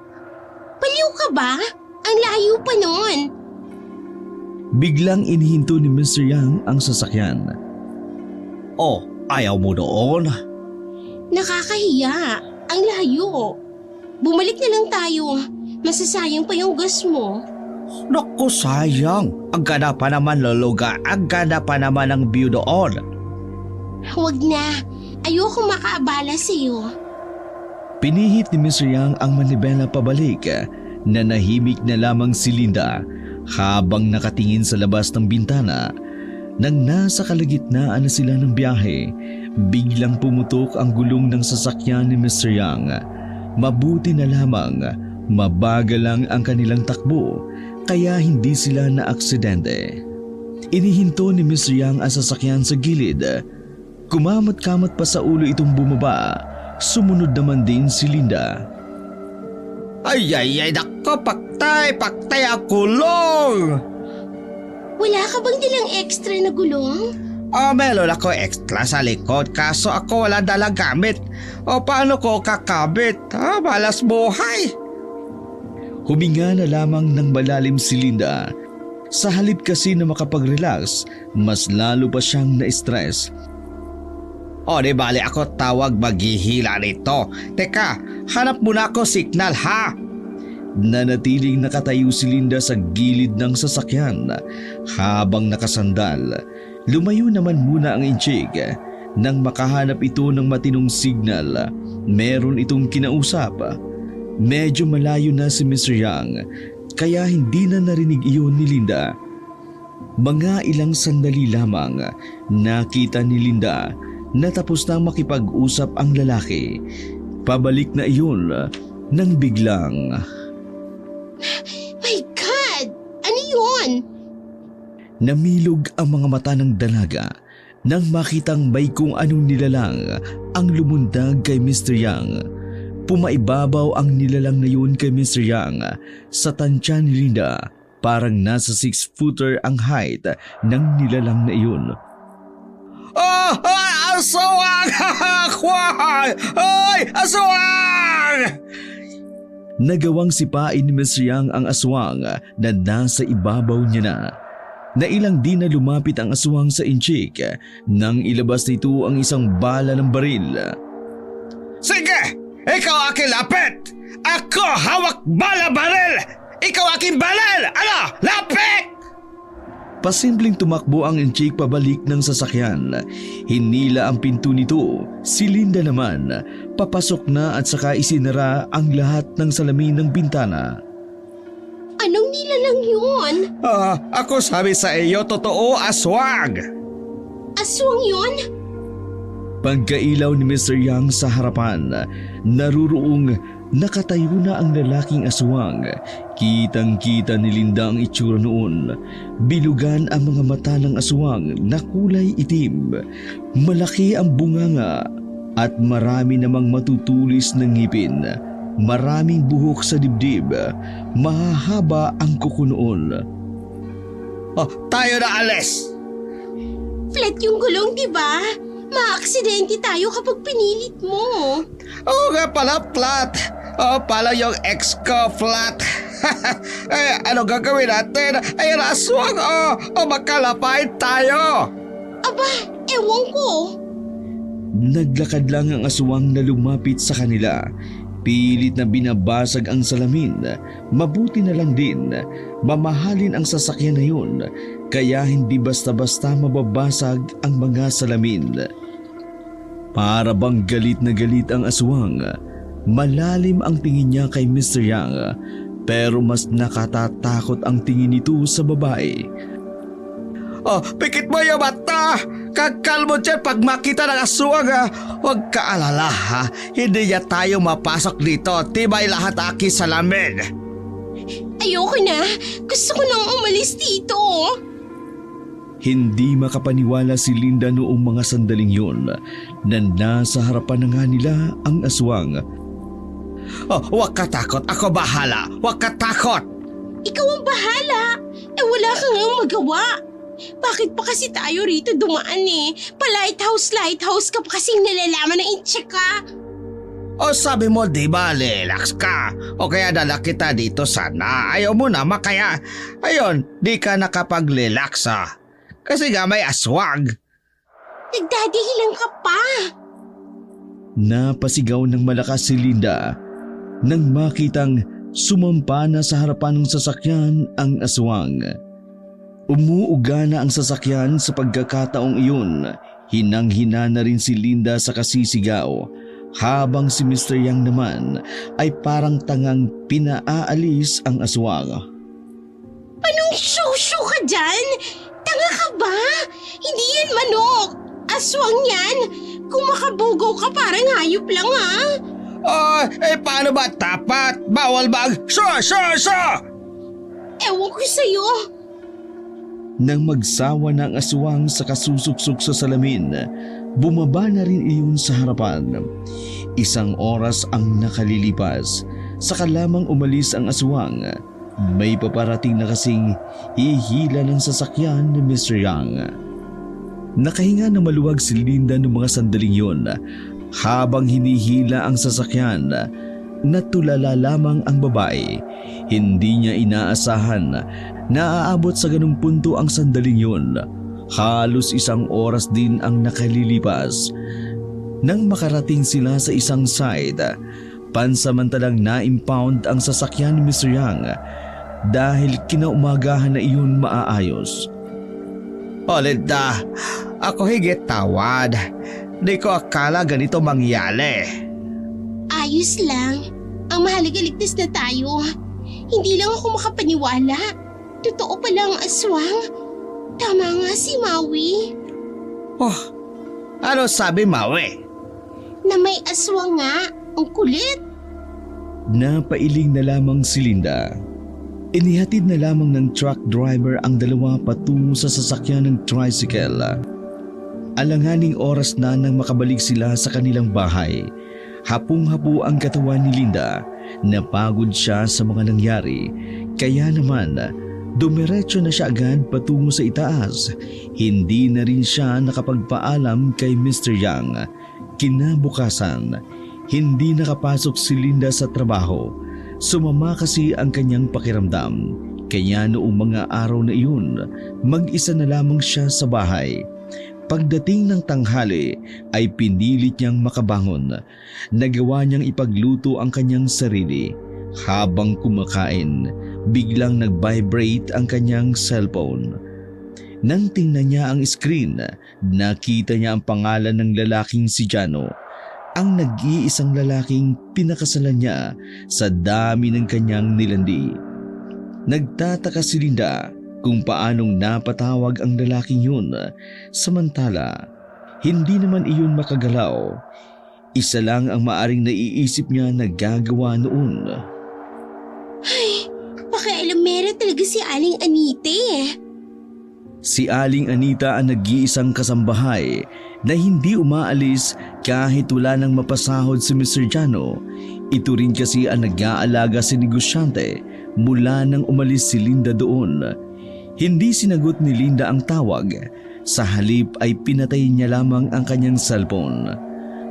Baliw ka ba? Ang layo pa nun. Biglang inihinto ni Mr. Yang ang sasakyan. Oh, ayaw mo doon? Nakakahiya. Ang layo. Bumalik na lang tayo. Masasayang pa yung gas mo. Naku, sayang. Ang ganda pa naman luluga. Ang ganda pa naman ang view doon. Huwag na. Ayoko makaabala sa'yo. Pinihit ni Mr. Yang ang manibela pabalik. Nanahimik na lamang si Linda habang nakatingin sa labas ng bintana. Nang nasa kalagitnaan na sila ng biyahe, biglang pumutok ang gulong ng sasakyan ni Mr. Yang. Mabuti na lamang, mabagal lang ang kanilang takbo, kaya hindi sila na-aksidente. Inihinto ni Mr. Yang ang sasakyan sa gilid. Kumamat-kamat pa sa ulo itong bumaba. Sumunod naman din si Linda. Ay, nako, paktay ang gulong! Wala ka bang dilang extra na gulong? Oh, meron ako extra sa likod kaso ako wala dalang gamit. O paano ko kakabit? Malas buhay. Huminga na lamang ng malalim si Linda. Sa halip kasi na makapag-relax, mas lalo pa siyang na-stress. O di bali ako tawag maghihila nito. Teka, hanap muna ako signal ha. Nanatiling nakatayo si Linda sa gilid ng sasakyan habang nakasandal. Lumayo naman muna ang inchik. Nang makahanap ito ng matinong signal, meron itong kinausap. Medyo malayo na si Mr. Yang, kaya hindi na narinig iyon ni Linda. Mga ilang sandali lamang, nakita ni Linda na tapos nang makipag-usap ang lalaki. Pabalik na iyon nang biglang... My God! Ano yun? Namilog ang mga mata ng dalaga nang makitang may kung anong nilalang ang lumundag kay Mr. Yang. Pumaibabaw ang nilalang na yun kay Mr. Yang sa tansya ni Linda. Parang nasa 6-footer ang height ng nilalang na iyon. Oh, aswang! Ay, aswang! Nagawang sipain ni Miss Yang ang aswang na nasa ibabaw niya na. Nailang di na lumapit ang aswang sa inchik nang ilabas nito ang isang bala ng baril. Sige! Ikaw aking lapit! Ako hawak bala baril! Ikaw aking baril! Ano? Lapit! Pasimpleng tumakbo ang inchik pabalik ng sasakyan. Hinila ang pinto nito. Si Linda naman, papasok na at saka isinara ang lahat ng salamin ng bintana. Anong nilalang yun? Ako sabi sa iyo, totoo, aswang! Aswang yun? Pagkailaw ni Mr. Yang sa harapan, naruroong nakatayo na ang lalaking aswang. Kitang-kita ni Linda ang itsura noon. Bilugan ang mga mata ng aswang na kulay itim. Malaki ang bunganga at marami namang matutulis ng ngipin. Maraming buhok sa dibdib. Mahahaba ang kuko noon. Tayo na alis! Flat yung gulong, di ba? Maaksidente tayo kapag pinilit mo. Oo nga pala, flat. Pala yung ex ko, flat. Ano gagawin natin? Ay, aswang, magkalapay tayo. Aba, ewan ko. Naglakad lang ang aswang na lumapit sa kanila. Pilit na binabasag ang salamin. Mabuti na lang din, mamahalin ang sasakyan na yun, kaya hindi basta-basta mababasag ang mga salamin. Para bang galit na galit ang aswang. Malalim ang tingin niya kay Mr. Yang, pero mas nakatatakot ang tingin nito sa babae. Pikit mo yung mata! Kakalmo dyan pag makita ng aswang, ha? Huwag ka alala, ha? Hindi niya tayo mapasok dito. Tibay lahat aki salamin. Ayoko na. Gusto ko nang umalis dito. Hindi makapaniwala si Linda noong mga sandaling yun na nasa harapan na nga nila ang aswang. Huwag ka takot. Ako bahala. Huwag ka takot. Ikaw ang bahala. Wala kang magawa. Bakit pa kasi tayo rito dumaan Pa-lighthouse ka pa kasing nalalaman ng incheck ka. Sabi mo di ba relax ka? O kaya dala kita dito sana. Ayaw mo naman kaya. Ayun, di ka nakapag-relax Kasi nga may aswang. Nagdadahilan ka pa. Napasigaw ng malakas si Linda nang makitang sumampa na sa harapan ng sasakyan ang aswang. Umuuga na ang sasakyan sa pagkakataong iyon. Hinang-hina na rin si Linda sa kasisigaw, habang si Mr. Yang naman ay parang tangang pinaalis ang aswang. Anong show ka dyan? Tanga ka ba? Hindi yan manok. Aswang yan. Kung makabugaw ka parang hayop lang Paano ba tapat? Bawal ba ang Ewan ko sa'yo. Nang magsawa na ang aswang sa kasusuksok sa salamin, bumaba na rin iyon sa harapan. Isang oras ang nakalilipas, saka lamang umalis ang aswang. May paparating na kasing hihila ng sasakyan ni Mr. Yang. Nakahinga na maluwag si Linda noong mga sandaling yun. Habang hinihila ang sasakyan, natulala lamang ang babae. Hindi niya inaasahan na aabot sa ganung punto ang sandaling yun. Halos isang oras din ang nakalilipas. Nang makarating sila sa isang side, pansamantalang na-impound ang sasakyan ni Mr. Yang dahil kinaumagahan na iyon maaayos. Linda, ako higit tawad. Di ko akala ganito mangyari. Ayos lang. Ang mahalaga ligtas na tayo. Hindi lang ako makapaniwala. Totoo pala ang aswang. Tama nga si Maui. Ano sabi Maui? Na may aswang nga. Ang kulit. Napailing na lamang si Linda. Inihatid na lamang ng truck driver ang dalawa patungo sa sasakyan ng tricycle. Alanganing oras na nang makabalik sila sa kanilang bahay. Hapong-hapo ang katawan ni Linda. Napagod siya sa mga nangyari. Kaya naman, dumiretso na siya agad patungo sa itaas. Hindi na rin siya nakapagpaalam kay Mr. Yang. Kinabukasan, hindi nakapasok si Linda sa trabaho. Sumama kasi ang kanyang pakiramdam, kaya noong mga araw na iyon, mag-isa na lamang siya sa bahay. Pagdating ng tanghali ay pinilit niyang makabangon. Nagawa niyang ipagluto ang kanyang sarili. Habang kumakain, biglang nag-vibrate ang kanyang cellphone. Nang tingnan niya ang screen, nakita niya ang pangalan ng lalaking si Jano, ang nag-iisang lalaking pinakasalan niya sa dami ng kanyang nilandi. Nagtataka si Linda kung paanong napatawag ang lalaking yun, samantala hindi naman iyon makagalaw. Isa lang ang maaring naiisip niya na gagawa noon. Ay, pakialamera talaga si Aling Anita eh. Si Aling Anita ang nag-iisang kasambahay na hindi umaalis kahit wala nang mapasahod si Mr. Jano. Ito rin kasi ang nag-aalaga si negosyante mula nang umalis si Linda doon. Hindi sinagot ni Linda ang tawag. Sa halip ay pinatay niya lamang ang kanyang cellphone.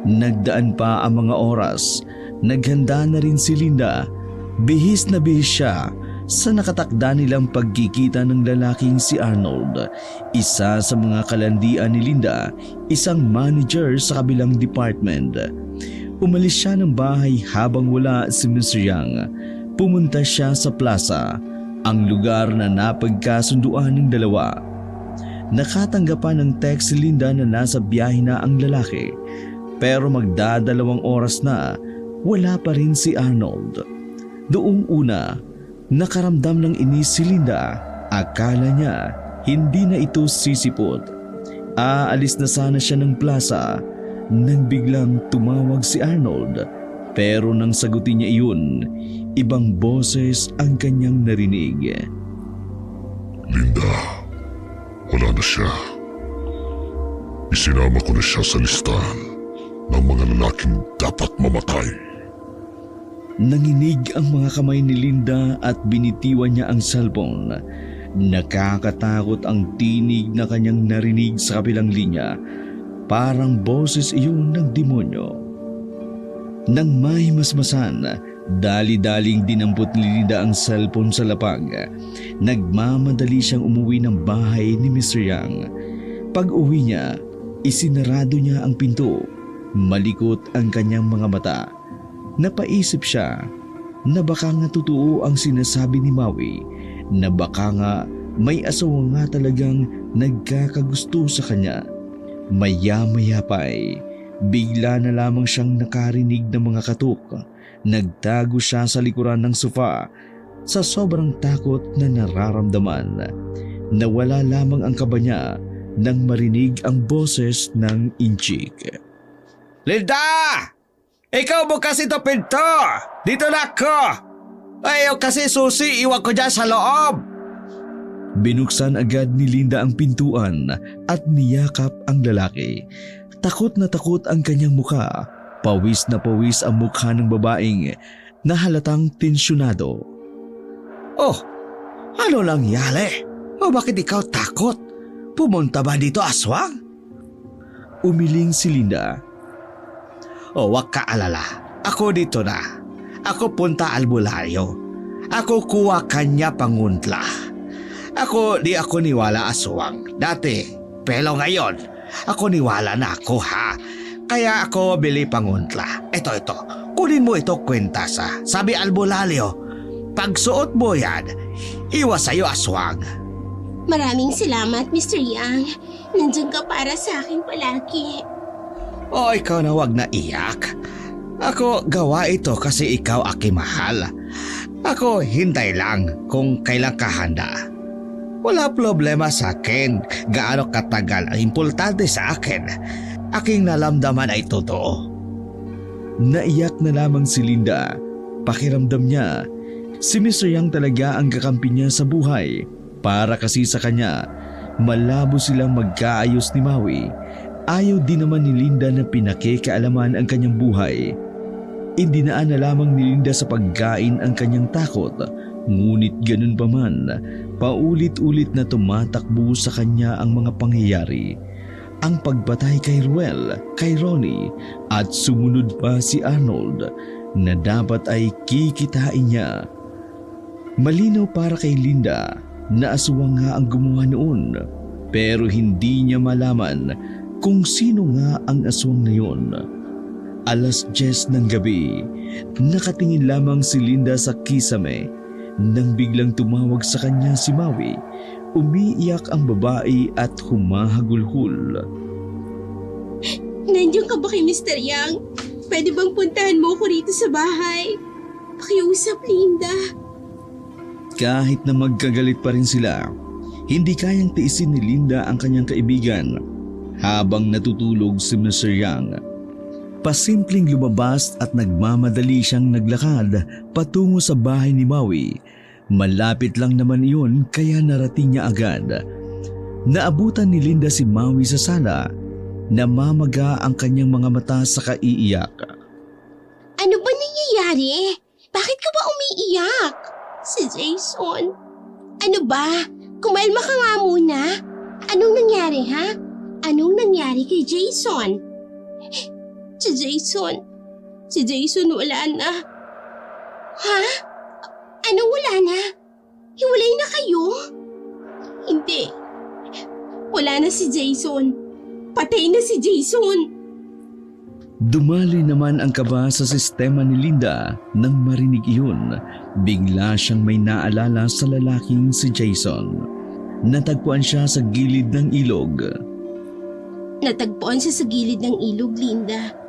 Nagdaan pa ang mga oras. Naghanda na rin si Linda. Bihis na bihis siya sa nakatakda nilang pagkikita ng lalaking si Arnold. Isa sa mga kalandian ni Linda, isang manager sa kabilang department. Umalis siya ng bahay habang wala si Mr. Yang. Pumunta siya sa plaza, ang lugar na napagkasunduan ng dalawa. Nakatanggap pa ng text si Linda na nasa biyahe na ang lalaki, pero magdadalawang oras na wala pa rin si Arnold. Doong una, nakaramdam ng inis si Linda. Akala niya hindi na ito sisipot. Aalis na sana siya ng plaza nang biglang tumawag si Arnold. Pero nang sagutin niya iyon, ibang boses ang kanyang narinig. Linda, wala na siya. Isinama ko na siya sa listahan ng mga lalaking dapat mamatay. Nanginig ang mga kamay ni Linda at binitiwan niya ang cellphone. Nakakatakot ang tinig na kanyang narinig sa kabilang linya. Parang boses iyon ng demonyo. Nang mahimasmasan, dali-daling dinampot ni Linda ang cellphone sa lapag. Nagmamadali siyang umuwi ng bahay ni Mr. Yang. Pag-uwi niya, isinarado niya ang pinto. Malikot ang kanyang mga mata. Napaisip siya na baka nga totoo ang sinasabi ni Maui, na baka nga may asawa nga talagang nagkakagusto sa kanya. Maya-maya pa ay bigla na lamang siyang nakarinig ng mga katok. Nagtago siya sa likuran ng sofa sa sobrang takot na nararamdaman. Nawala lamang ang kaba niya nang marinig ang boses ng inchik. Linda! Ikaw bukas ito pinto! Dito na ako! Ayaw kasi susi, iwan ko dyan sa loob! Binuksan agad ni Linda ang pintuan at niyakap ang lalaki. Takot na takot ang kanyang mukha. Pawis na pawis ang mukha ng babaeng na halatang tensyonado. Oh, ano lang yale? O bakit ikaw takot? Pumunta ba dito aswang? Umiling si Linda. O wag ka alala, ako dito na. Ako punta albularyo. Ako kuha kanya panguntla. Di ako niwala aswang. Dati, pero ngayon, ako niwala na ako ha. Kaya ako bili panguntla. Ito, kunin mo ito kwentasa. Sabi albularyo, pag suot mo yan, iwas sa'yo aswang. Maraming salamat, Mr. Yang. Nandiyan ka para sa akin palagi. O ikaw na wag na iyak. Ako gawa ito kasi ikaw aking mahal. Ako hintay lang kung kailan ka handa. Wala problema sa akin gaano katagal ang importante sa akin. Aking nalamdaman ay totoo. Naiyak na lamang si Linda. Pakiramdam niya, si Mr. Yang talaga ang kakampi niya sa buhay. Para kasi sa kanya, malabo silang magkaayos ni Maui. Ayaw din naman ni Linda na pinakikaalaman ang kanyang buhay. Indinaan na lamang ni Linda sa pagkain ang kanyang takot. Ngunit ganun pa man, paulit-ulit na tumatakbo sa kanya ang mga pangyayari. Ang pagpatay kay Ruel, kay Ronnie, at sumunod pa si Arnold. na dapat ay kikitain niya. Malinaw para kay Linda na aswang nga ang gumawa noon, pero hindi niya malaman kung sino nga ang aswang na yun. 10:00 ng gabi, nakatingin lamang si Linda sa kisame nang biglang tumawag sa kanya si Maui. Umiiyak ang babae at humahagulhol. Nandiyan ka ba kay Mr. Yang? Pwede bang puntahan mo ko rito sa bahay? Pakiusap, Linda. Kahit na magkagalit pa rin sila, hindi kayang tiisin ni Linda ang kanyang kaibigan habang natutulog si Mr. Yang. Pasimpleng lumabas at nagmamadali siyang naglakad patungo sa bahay ni Maui. Malapit lang naman iyon kaya narating niya agad. Naabutan ni Linda si Maui sa sala. Namamaga ang kanyang mga mata sa kaiiyak. Ano ba nangyayari? Bakit ka ba umiiyak? Si Jason. Ano ba? Kumalma ka nga muna. Anong nangyari, ha? Anong nangyari kay Jason? Si Jason wala na. Ha? Anong wala na? Hiwalay na kayo? Hindi. Wala na si Jason. Patay na si Jason. Dumali naman ang kaba sa sistema ni Linda nang marinig iyon. Bigla siyang may naalala sa lalaking si Jason. Natagpuan siya sa gilid ng ilog. Natagpuan siya sa gilid ng ilog, Linda.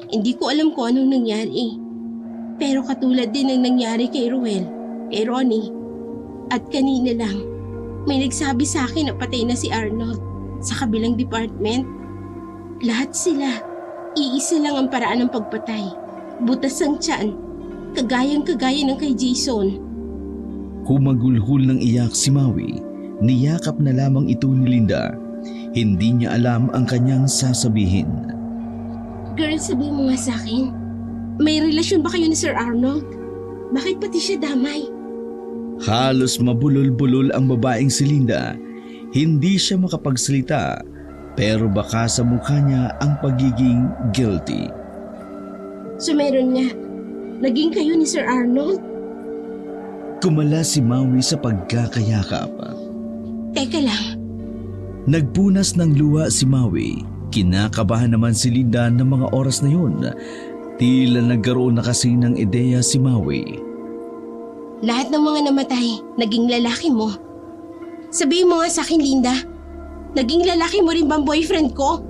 Hindi ko alam kung anong nangyari. Pero katulad din ng nangyari kay Ruel, kay Ronnie. At kanina lang, may nagsabi sa akin na patay na si Arnold sa kabilang department. Lahat sila, iisa lang ang paraan ng pagpatay. Butas ang tiyan, kagayang-kagaya ng kay Jason. Humagulhol ng iyak si Maui. Niyakap na lamang ito ni Linda. Hindi niya alam ang kanyang sasabihin. Girl, sabihin mo nga sa akin, may relasyon ba kayo ni Sir Arnold? Bakit pati siya damay? Halos mabulol-bulol ang babaeng si Linda. Hindi siya makapagsalita, pero baka sa mukha niya ang pagiging guilty. So meron nga, naging kayo ni Sir Arnold? Kumala si Maui sa pagkakayakap. Teka lang, Nagpunas ng luha si Maui. Kinakabahan naman si Linda ng mga oras na yun. Tila nagkaroon na kasi ng ideya si Maui. lahat ng mga namatay, naging lalaki mo. Sabihin mo nga sa akin, Linda, naging lalaki mo rin bang boyfriend ko?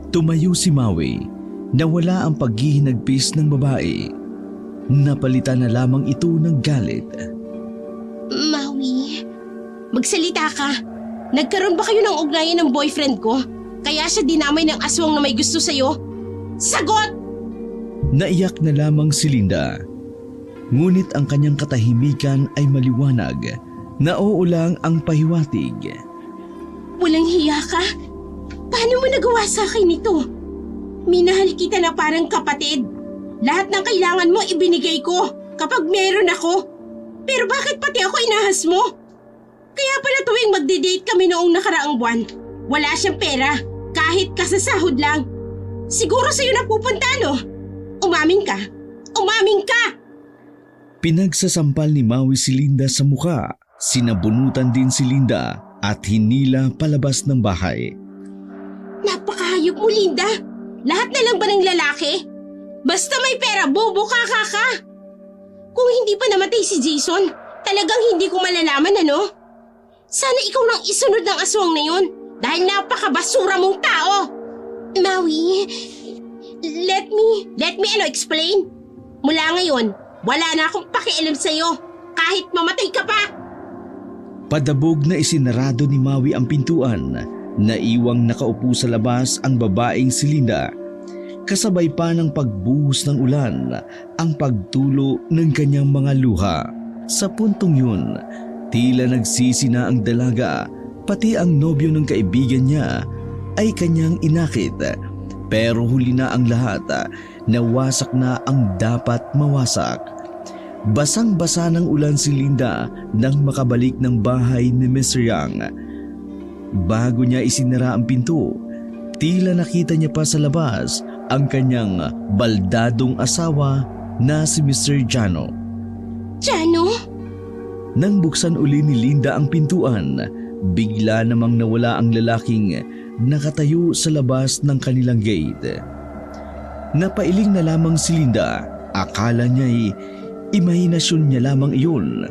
Tumayo si Maui. Nawala ang paghihinagpis ng babae. Napalitan na lamang ito ng galit. Maui, magsalita ka. Nagkaroon ba kayo ng ugnayan ng boyfriend ko? Kaya siya dinamay ng aswang na may gusto sa'yo? Sagot! Naiyak na lamang si Linda. Ngunit ang kanyang katahimikan ay maliwanag. Nauulang ang pahiwatig. Walang hiya ka? Paano mo nagawa sa akin ito? Minahal kita na parang kapatid. Lahat ng kailangan mo ibinigay ko kapag meron ako. Pero bakit pati ako inahas mo? Kaya pala tuwing magde-date kami noong nakaraang buwan, wala siyang pera, kahit kasasahod lang. Siguro sa'yo napupunta, no? Umamin ka! Umamin ka! Pinagsasampal ni Maui si Linda sa mukha. Sinabunutan din si Linda at hinila palabas ng bahay. Napakahayop mo, Linda! Lahat na lang ba ng lalaki? Basta may pera, bobo ka. Kung hindi pa namatay si Jason, talagang hindi ko malalaman, ano? Sana ikaw nang isunod ng aswang na yun dahil napakabasura mong tao! Maui, let me explain. Mula ngayon, wala na akong pakialam sa'yo kahit mamatay ka pa! Padabog na isinarado ni Maui ang pintuan. Naiwang nakaupo sa labas ang babaeng si Linda. Kasabay pa ng pagbuhos ng ulan ang pagtulo ng kanyang mga luha. Sa puntong yun, tila nagsisi na ang dalaga, pati ang nobyo ng kaibigan niya ay kanyang inakit. Pero huli na ang lahat, nawasak na ang dapat mawasak. Basang-basa ng ulan si Linda nang makabalik ng bahay ni Mr. Yang. Bago niya isinara ang pinto, tila nakita niya pa sa labas ang kanyang baldadong asawa na si Mr. Jano. Jano? Nang buksan uli ni Linda ang pintuan, bigla namang nawala ang lalaking nakatayo sa labas ng kanilang gate. Napailing na lamang si Linda, akala niya'y imahinasyon niya lamang iyon.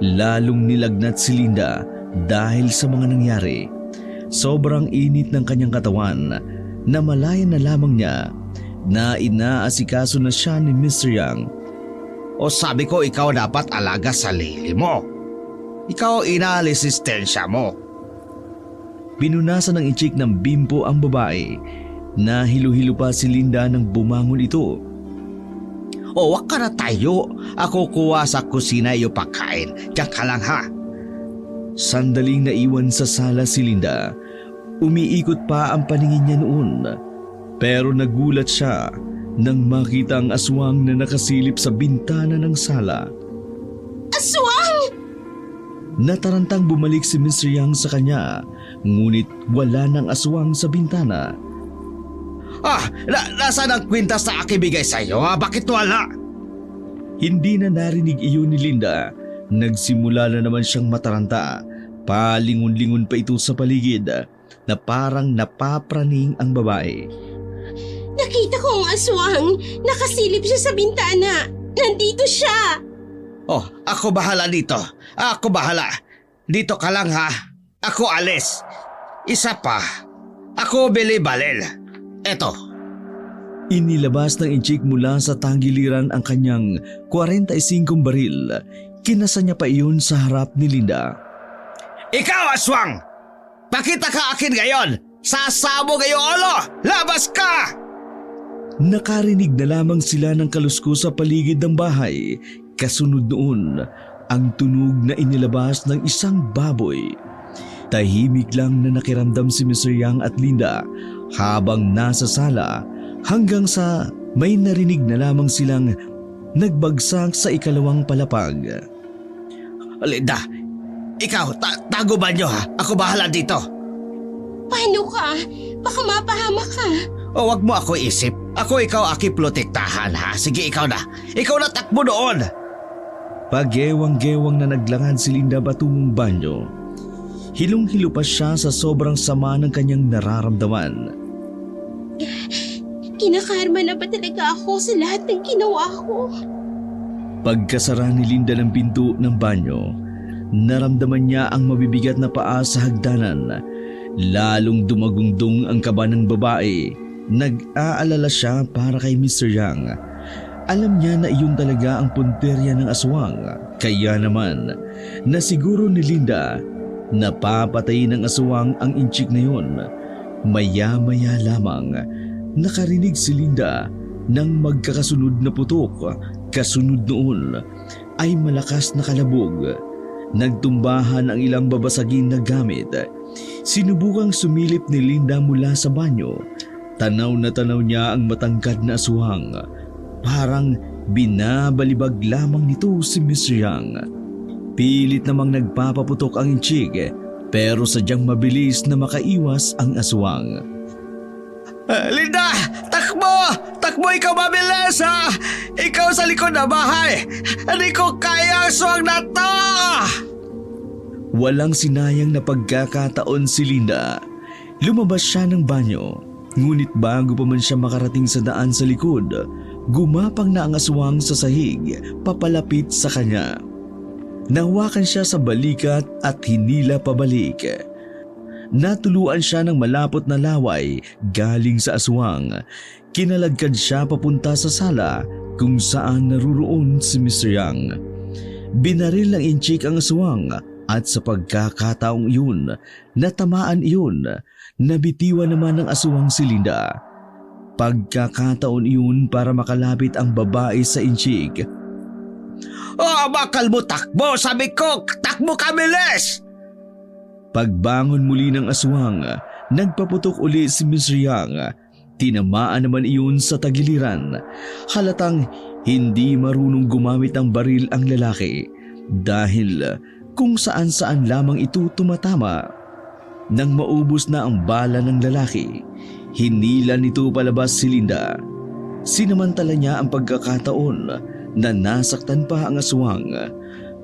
Lalong nilagnat si Linda dahil sa mga nangyari. Sobrang init ng kanyang katawan na malaya na lamang niya na inaasikaso na siya ni Mr. Yang. O sabi ko ikaw dapat alaga sa sarili mo. Ikaw inaresistensya mo. Pinunasan ng inchik ng bimpo ang babae. Nahilo-hilo pa si Linda nang bumangon ito. O wag ka na tayo. Ako kuha sa kusina iyo pagkain. Diyan ka lang ha. Sandaling naiwan sa sala si Linda. Umiikot pa ang paningin niya noon. Pero nagulat siya nang makita ang aswang na nakasilip sa bintana ng sala. Aswang! Natarantang bumalik si Mr. Yang sa kanya, ngunit wala ng aswang sa bintana. Nasaan ang kwintas na akibigay sa iyo ha? Bakit wala? Hindi na narinig iyon ni Linda. Nagsimula na naman siyang mataranta. Palingon-lingon pa ito sa paligid na parang napapraning ang babae. Nakita ko ang aswang. Nakasilip siya sa bintana. Nandito siya. Oh, ako bahala dito. Ako bahala. Dito ka lang ha. Ako alis. Isa pa. Ako Bili-Balil. Eto. Inilabas ng inchik mula sa tangiliran ang kanyang 45 baril. Kinasa niya pa iyon sa harap ni Linda. Ikaw aswang! Pakita ka akin ngayon! Sasabog kayo ulo! Labas ka! Nakarinig na lamang sila ng kalusko sa paligid ng bahay. Kasunod noon, ang tunog na inilabas ng isang baboy. Tahimik lang na nakiramdam si Mr. Yang at Linda habang nasa sala hanggang sa may narinig na lamang silang nagbagsak sa ikalawang palapag. Linda, ikaw, tago ba nyo ha? Ako bahala dito. Paano ka? Baka mapahamak ka. O wag mo ako isip. Ako ikaw protektahan ha. Sige ikaw na. Ikaw na takbo doon. Pagewang-gewang na naglakad si Linda patungong banyo. Hilong-hilo pa siya sa sobrang sama ng kanyang nararamdaman. Kinakarma na ba talaga ako sa lahat ng ginawa ko? Pagkasara ni Linda ng pinto ng banyo, naramdaman niya ang mabibigat na paa sa hagdanan. Lalong dumagungdong ang kaba ng babae. Nag-aalala siya para kay Mr. Yang. Alam niya na iyon talaga ang punterya ng aswang. Kaya naman, nasiguro ni Linda na papatayin ng aswang ang inchik na yun. Maya-maya lamang, nakarinig si Linda ng magkakasunod na putok. Kasunod noon ay malakas na kalabog. Nagtumbahan ang ilang babasagin na gamit. Sinubukang sumilip ni Linda mula sa banyo. Tanaw na tanaw niya ang matangkad na aswang. Parang binabalibag lamang nito si Mr. Yang. Pilit namang nagpapaputok ang inchik, pero sadyang mabilis na makaiwas ang aswang. Linda! Takbo! Takbo ikaw mabilis ha! Ikaw sa likod na bahay! Hindi ko kaya ang aswang na to! Walang sinayang na pagkakataon si Linda. Lumabas siya ng banyo. Ngunit bago pa man siya makarating sa daan sa likod, gumapang na ang aswang sa sahig papalapit sa kanya. Nahawakan siya sa balikat at hinila pabalik. Natuluan siya ng malapot na laway galing sa aswang. Kinalagkad siya papunta sa sala kung saan naruroon si Mr. Yang. Binaril ng inchik ang aswang at sa pagkakataong iyon, natamaan iyon. Nabitiwan naman ng aswang si Linda. Pagkakataon iyon para makalapit ang babae sa inchik. Oh, bakal mo takbo! Sabi ko, takbo ka bilis! Pagbangon muli ng aswang, nagpaputok uli si Mr. Yang. Tinamaan naman iyon sa tagiliran. Halatang hindi marunong gumamit ng baril ang lalaki dahil kung saan-saan lamang ito tumatama. Nang maubos na ang bala ng lalaki, hinila nito palabas si Linda. Sinamantala niya ang pagkakataon na nasaktan pa ang aswang.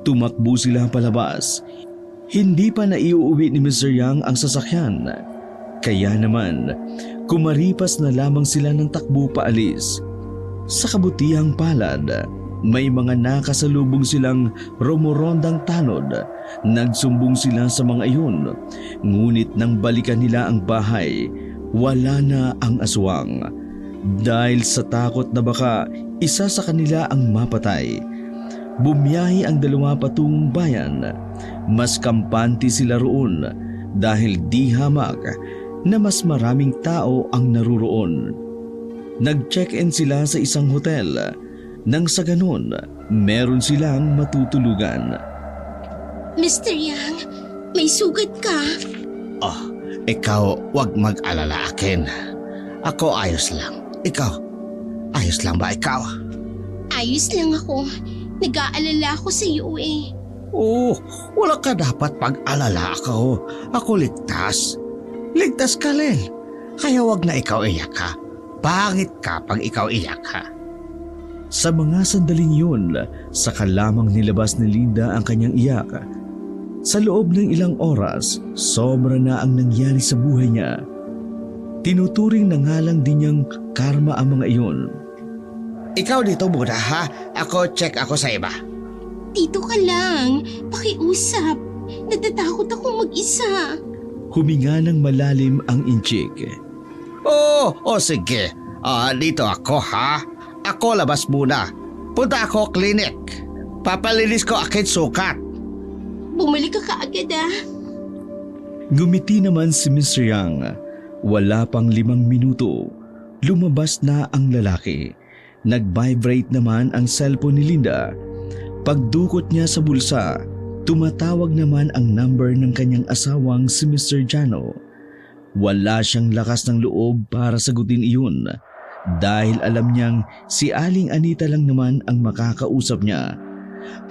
Tumakbo sila palabas. Hindi pa naiuwi ni Mr. Yang ang sasakyan. Kaya naman, kumaripas na lamang sila ng takbo paalis. Sa kabutihang palad, may mga nakasalubong silang rumorondang tanod. Nagsumbong sila sa mga iyon. Ngunit nang balikan nila ang bahay, wala na ang aswang. Dahil sa takot na baka isa sa kanila ang mapatay, bumiyahe ang dalawa patungong bayan. Mas kampante sila roon dahil di hamak na mas maraming tao ang naruroon. Nag-check-in sila sa isang hotel. Nang sa ganun, meron silang matutulugan. Mr. Yang, may sugat ka? Oh, ikaw wag mag-alala akin. Ako ayos lang. Ikaw, ayos lang ba ikaw? Ayos lang ako. Nag-aalala ako sa iyo eh. Oh, wala ka dapat pag-alala ako. Ako ligtas. Ligtas ka rin. Kaya wag na ikaw iyak ha. Pangit ka pag ikaw iyak ha. Sa mga sandaling yun, saka lamang nilabas ni Linda ang kanyang iyak. Sa loob ng ilang oras, sobra na ang nangyari sa buhay niya. Tinuturing na nga lang din niyang karma ang mga iyon. Ikaw dito muna ha. Ako check ako sa iba. Dito ka lang. Pakiusap. Natatakot akong mag-isa. Huminga ng malalim ang inchik. Oh, sige. Dito ako ha. Ako labas muna. Punta ako klinik. Papalinis ko aking sukat. Bumalik ka kaagad ah. Ngumiti naman si Mr. Yang. Wala pang 5 minuto, lumabas na ang lalaki. Nag-vibrate naman ang cellphone ni Linda. Pagdukot niya sa bulsa, tumatawag naman ang number ng kanyang asawang si Mr. Jano. Wala siyang lakas ng loob para sagutin iyon dahil alam niyang si Aling Anita lang naman ang makakausap niya.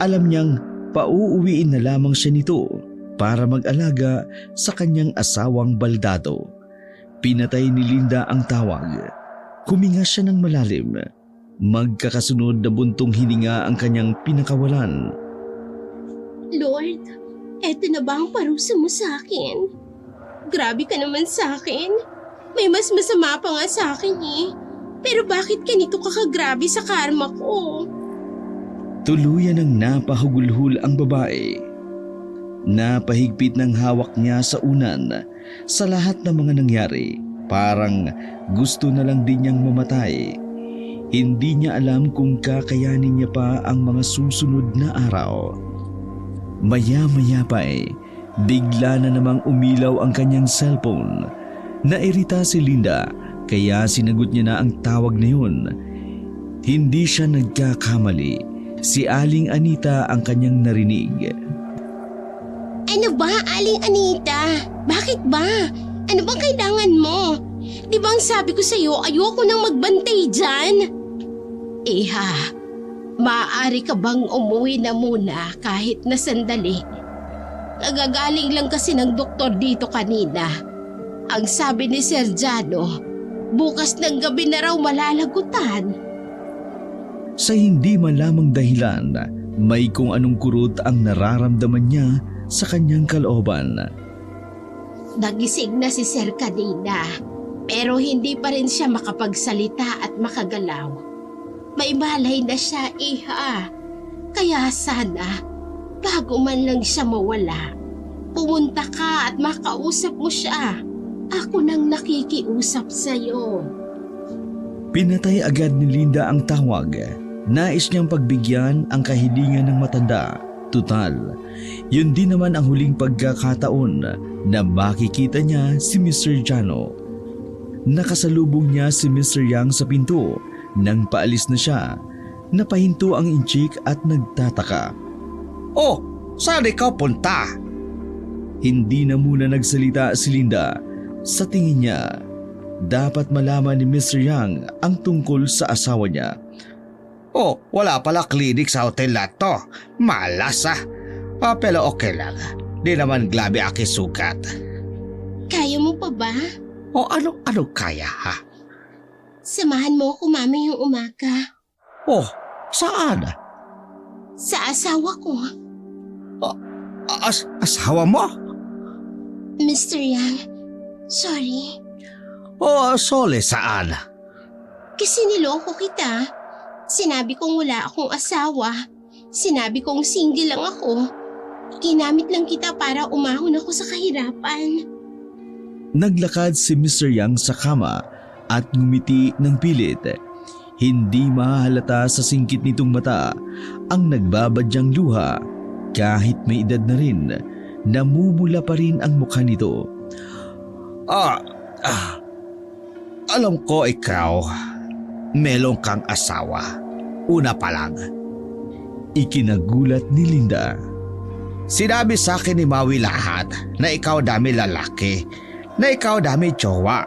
Alam niyang pauuwiin na lamang siya nito para mag-alaga sa kanyang asawang baldado. Pinatay ni Linda ang tawag. Huminga siya ng malalim. Magkakasunod na buntong hininga ang kanyang pinakawalan. Lord, eto na ba ang parusa mo sa akin? Grabe ka naman sa akin. May mas masama pa nga sa akin eh. Pero bakit ganito ka kagrabe sa karma ko? Tuluyan ng napahugulhul ang babae. Napahigpit ng hawak niya sa unan sa lahat ng mga nangyari. Parang gusto na lang din niyang mamatay. Hindi niya alam kung kakayanin niya pa ang mga susunod na araw. Maya-maya pa bigla na namang umilaw ang kanyang cellphone. Nairita si Linda kaya sinagot niya na ang tawag na yun. Hindi siya nagkakamali. Si Aling Anita ang kanyang narinig. Ano ba, Aling Anita? Bakit ba? Ano bang kailangan mo? Di ba ang sabi ko sa'yo, ayoko nang magbantay dyan? Iha, maaari ka bang umuwi na muna kahit na sandali? Nagagaling lang kasi ng doktor dito kanina. Ang sabi ni Sir Jano, bukas ng gabi na raw malalagutan. Sa hindi man lamang dahilan, may kung anong kurot ang nararamdaman niya sa kanyang kalooban. Nagising na si Sir kanina, pero hindi pa rin siya makapagsalita at makagalaw. May malay na siya, iha. Kaya sana, bago man lang siya mawala, pumunta ka at makausap mo siya. Ako nang nakikiusap sa'yo. Pinatay agad ni Linda ang tawag. Nais niyang pagbigyan ang kahilingan ng matanda. Tutal, yun din naman ang huling pagkakataon na makikita niya si Mr. Jano. Nakasalubong niya si Mr. Yang sa pinto. Nang paalis na siya, napahinto ang inchik at nagtataka. Oh, saan ikaw punta? Hindi na muna nagsalita si Linda. Sa tingin niya, dapat malaman ni Mr. Yang ang tungkol sa asawa niya. Oh, wala pala klinik sa hotel na to. Malas ah. Pero okay lang. Di naman grabe aki sugat. Kaya mo pa ba? O ano kaya ha? Samahan mo ako mamayang umaga. Oh, saan? Sa asawa ko. Asawa mo? Mr. Yang, sorry. Oh, sole saan? Kasi niloko kita. Sinabi kong wala akong asawa. Sinabi kong single lang ako. Ginamit lang kita para umahon ako sa kahirapan. Naglakad si Mr. Yang sa kama at ngumiti ng pilit. Hindi mahalata sa singkit nitong mata ang nagbabadyang luha. Kahit may edad na rin, namumula pa rin ang mukha nito. Alam ko ikaw, meron kang asawa. Una pa lang. Ikinagulat ni Linda. Sinabi sa akin ni Maui lahat na ikaw dami lalaki, na ikaw dami jowa.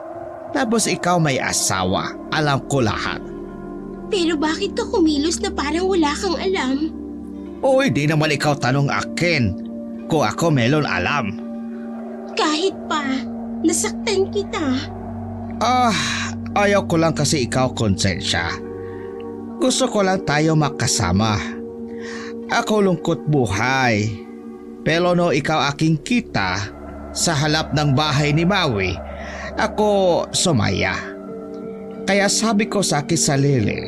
Tapos ikaw may asawa. Alam ko lahat. Pero bakit ka kumilos na parang wala kang alam? O hindi naman ikaw tanong akin kung ako meron alam. Kahit pa, nasaktan kita. Ayaw ko lang kasi ikaw konsensya. Gusto ko lang tayo makasama. Ako lungkot buhay. Pero no ikaw aking kita sa halap ng bahay ni Maui, ako sumaya. Kaya sabi ko sa aking sarili,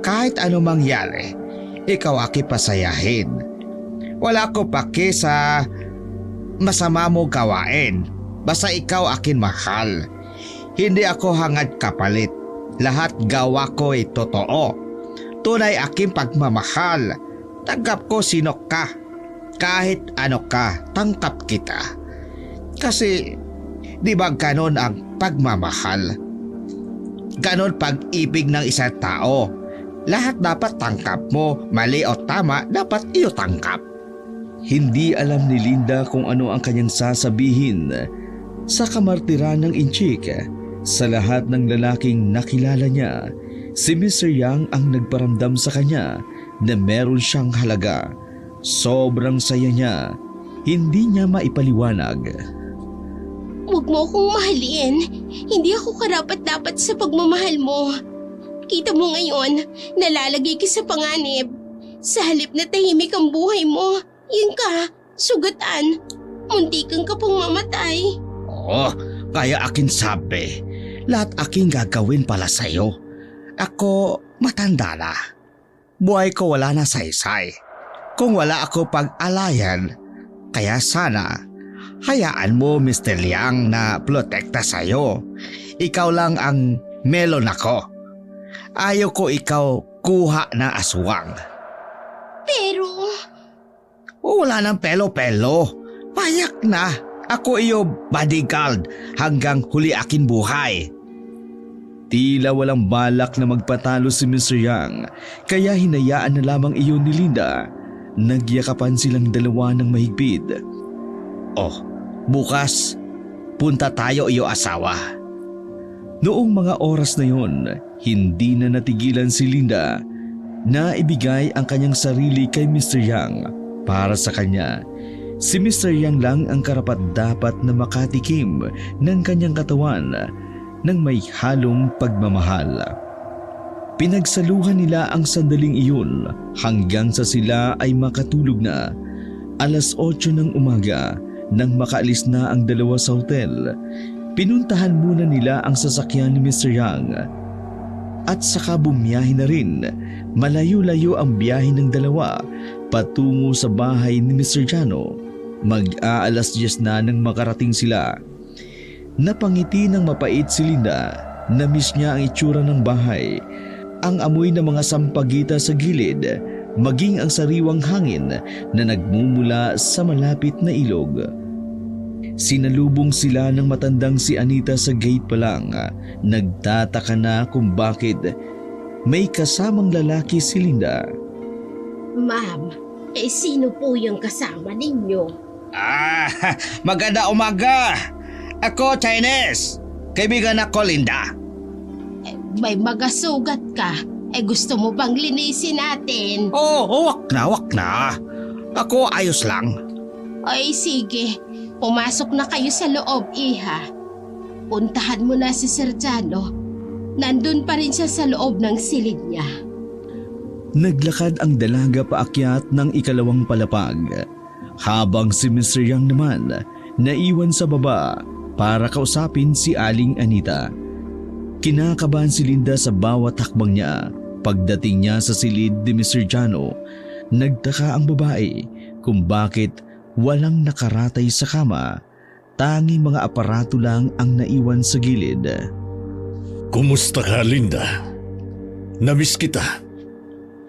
kahit ano mangyari, ikaw aking pasayahin. Wala ko paki sa masama mo gawain. Basta ikaw akin mahal. Hindi ako hangad kapalit. Lahat gawa ko ay totoo. Tunay aking pagmamahal. Tanggap ko sino ka. Kahit ano ka, tangkap kita. Kasi di ba ganon ang pagmamahal? Ganon pag-ibig ng isang tao. Lahat dapat tangkap mo, mali o tama dapat iyo tangkap. Hindi alam ni Linda kung ano ang kanyang sasabihin sa kamartiran ng Inchik. Sa lahat ng lalaking nakilala niya, si Mr. Yang ang nagparamdam sa kanya na meron siyang halaga. Sobrang saya niya, hindi niya maipaliwanag. Huwag mo akong mahalin. Hindi ako karapat-dapat sa pagmamahal mo. Kita mo ngayon, nalalagay ka sa panganib. Sa halip na tahimik ang buhay mo, yun ka, sugatan. Muntikan ka pang mamatay. Oo, kaya akin sabi, lahat aking gagawin pala sa'yo. Ako matanda na. Buhay ko wala na saysay. Kung wala ako pag-alayan, kaya sana hayaan mo Mr. Liang na protekta sa'yo. Ikaw lang ang melon ako. Ayaw ko ikaw kuha na aswang. Pero... Wala nang pelo-pelo. Payak na. Ako iyo bodyguard hanggang huli akin buhay. Tila walang balak na magpatalo si Mr. Yang, kaya hinayaan na lamang iyon ni Linda. Nagyakapan silang dalawa ng mahigpit. Oh, bukas punta tayo iyo asawa. Noong mga oras na yon, hindi na natigilan si Linda na ibigay ang kanyang sarili kay Mr. Yang. Para sa kanya, si Mr. Yang lang ang karapat-dapat na makatikim ng kanyang katawan ng may halong pagmamahal. Pinagsaluhan nila ang sandaling iyon hanggang sa sila ay makatulog na. 8:00 ng umaga nang makaalis na ang dalawa sa hotel, pinuntahan muna nila ang sasakyan ni Mr. Yang. At saka bumiyahe na rin. Malayo-layo ang biyahe ng dalawa patungo sa bahay ni Mr. Jano. Mag-aalas-10 na nang makarating sila. Napangiti ng mapait si Linda. Na-miss niya ang itsura ng bahay. Ang amoy ng mga sampagita sa gilid, maging ang sariwang hangin na nagmumula sa malapit na ilog. Sinalubong sila ng matandang si Anita sa gate pa lang. Nagtataka na kung bakit may kasamang lalaki si Linda. Ma'am, sino po yung kasama ninyo? Maganda umaga. Ako Chinese. Kaibigan ako Linda. May magasugat ka. Gusto mo bang linisin natin? Wak na. Ako ayos lang. Ay sige, pumasok na kayo sa loob, iha. Puntahan mo na si Sir Jano. Nandun pa rin siya sa loob ng silid niya. Naglakad ang dalaga paakyat ng ikalawang palapag, habang si Mr. Yang naman naiwan sa baba para kausapin si Aling Anita. Kinakabahan si Linda sa bawat hakbang niya. Pagdating niya sa silid ni Mr. Jano, nagtaka ang babae kung bakit walang nakaratay sa kama. Tanging mga aparato lang ang naiwan sa gilid. Kumusta ka, Linda? Namiss kita.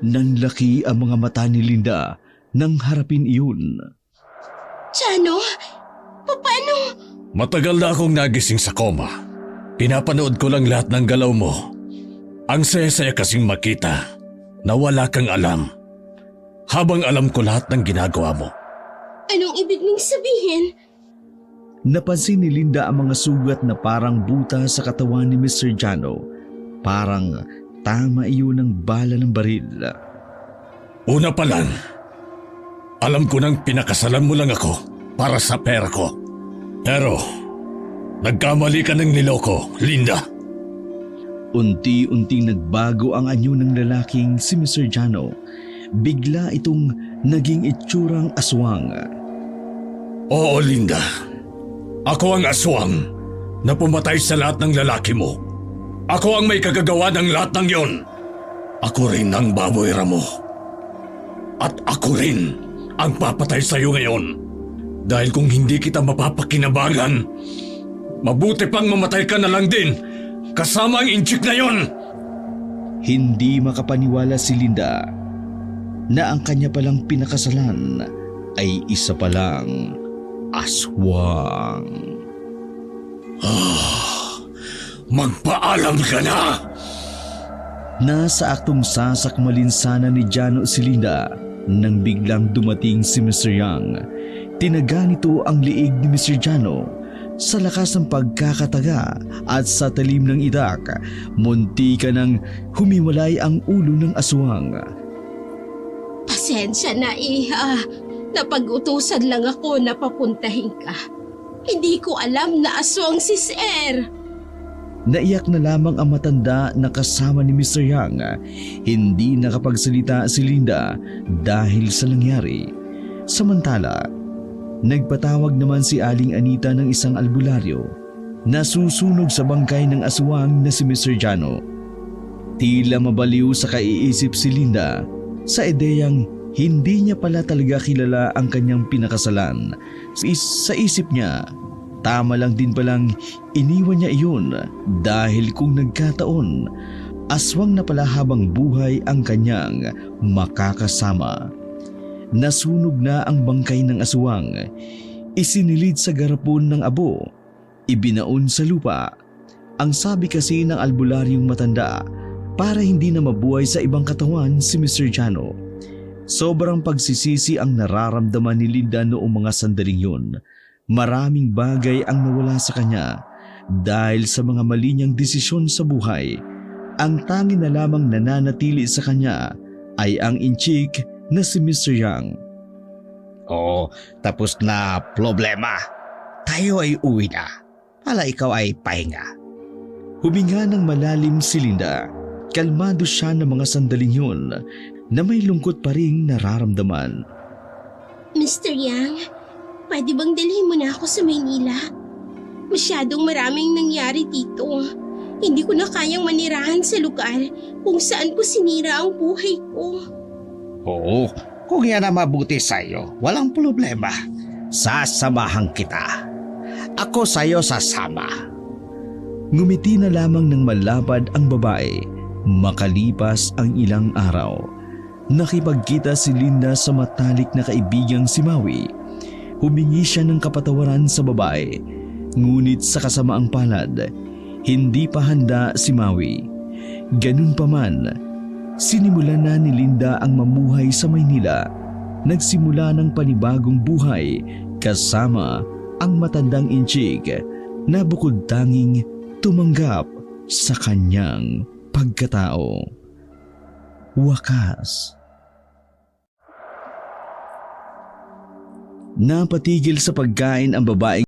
Nanlaki ang mga mata ni Linda nang harapin iyon. Jano, paano? Matagal na akong nagising sa koma. Pinapanood ko lang lahat ng galaw mo. Ang saya-saya kasing makita na wala kang alam. Habang alam ko lahat ng ginagawa mo. Anong ibig mong sabihin? Napansin ni Linda ang mga sugat na parang buta sa katawan ni Mr. Jano. Parang tama iyon ng bala ng baril. Una pa lang, alam ko nang pinakasalan mo lang ako para sa pera ko. Pero, nagkamali ka ng niloko, Linda. Unti-unting nagbago ang anyo ng lalaking si Mr. Jano. Bigla itong naging itsurang aswang. Oo, Linda. Ako ang aswang na pumatay sa lahat ng lalaki mo. Ako ang may kagagawa ng lahat ng yon. Ako rin ang baboy ramo. At ako rin ang papatay sa iyo ngayon. Dahil kung hindi kita mapapakinabangan, mabuti pang mamatay ka na lang din kasama ang inchik na yon. Hindi makapaniwala si Linda na ang kanya palang pinakasalan ay isa palang aswang. Magpaalam ka na! Nasa aktong sasakmalin sana ni Jano si Linda nang biglang dumating si Mr. Yang. Tinaga nito ang liig ni Mr. Jano. Sa lakas ng pagkakataga at sa talim ng itak, munti ka nang humiwalay ang ulo ng aswang. Pasensya na, Iha. Napag-utusan lang ako na papuntahin ka. Hindi ko alam na aswang si Sir. Naiyak na lamang ang matanda na kasama ni Mr. Yang. Hindi nakapagsalita si Linda dahil sa nangyari. Samantala, nagpatawag naman si Aling Anita ng isang albularyo na susunog sa bangkay ng aswang na si Mr. Jano. Tila mabaliw sa kaiisip si Linda sa ideyang hindi niya pala talaga kilala ang kanyang pinakasalan. Sa isip niya, tama lang din palang iniwan niya iyon dahil kung nagkataon, aswang na pala habang buhay ang kanyang makakasama. Nasunog na ang bangkay ng aswang, isinilid sa garapon ng abo, ibinaon sa lupa. Ang sabi kasi ng albularyong matanda, para hindi na mabuhay sa ibang katawan si Mr. Jano. Sobrang pagsisisi ang nararamdaman ni Linda noong mga sandaling yun. Maraming bagay ang nawala sa kanya dahil sa mga mali niyang desisyon sa buhay. Ang tanging na lamang nananatili sa kanya ay ang inchik na si Mr. Yang. Oo, tapos na problema. Tayo ay uwi na. Pala ikaw ay pahinga. Huminga ng malalim si Linda. Kalmado siya ng mga sandaling yun na may lungkot pa ring nararamdaman. Mr. Yang, pwede bang dalhin mo na ako sa Maynila? Masyadong maraming nangyari dito. Hindi ko na kayang manirahan sa lugar kung saan ko sinira ang buhay ko. Oo, kung yan ang mabuti sa'yo, walang problema. Sasamahan kita. Ako sa'yo sasama. Ngumiti na lamang ng malapad ang babae. Makalipas ang ilang araw, nakipagkita si Linda sa matalik na kaibigang si Maui. Humingi siya ng kapatawaran sa babae, ngunit sa kasamaang palad, hindi pa handa si Maui. Ganun pa man, sinimulan na ni Linda ang mamuhay sa Maynila. Nagsimula ng panibagong buhay kasama ang matandang inchik na bukod tanging tumanggap sa kanyang pagkatao. Wakas. Napatigil sa pagkain ang babaeng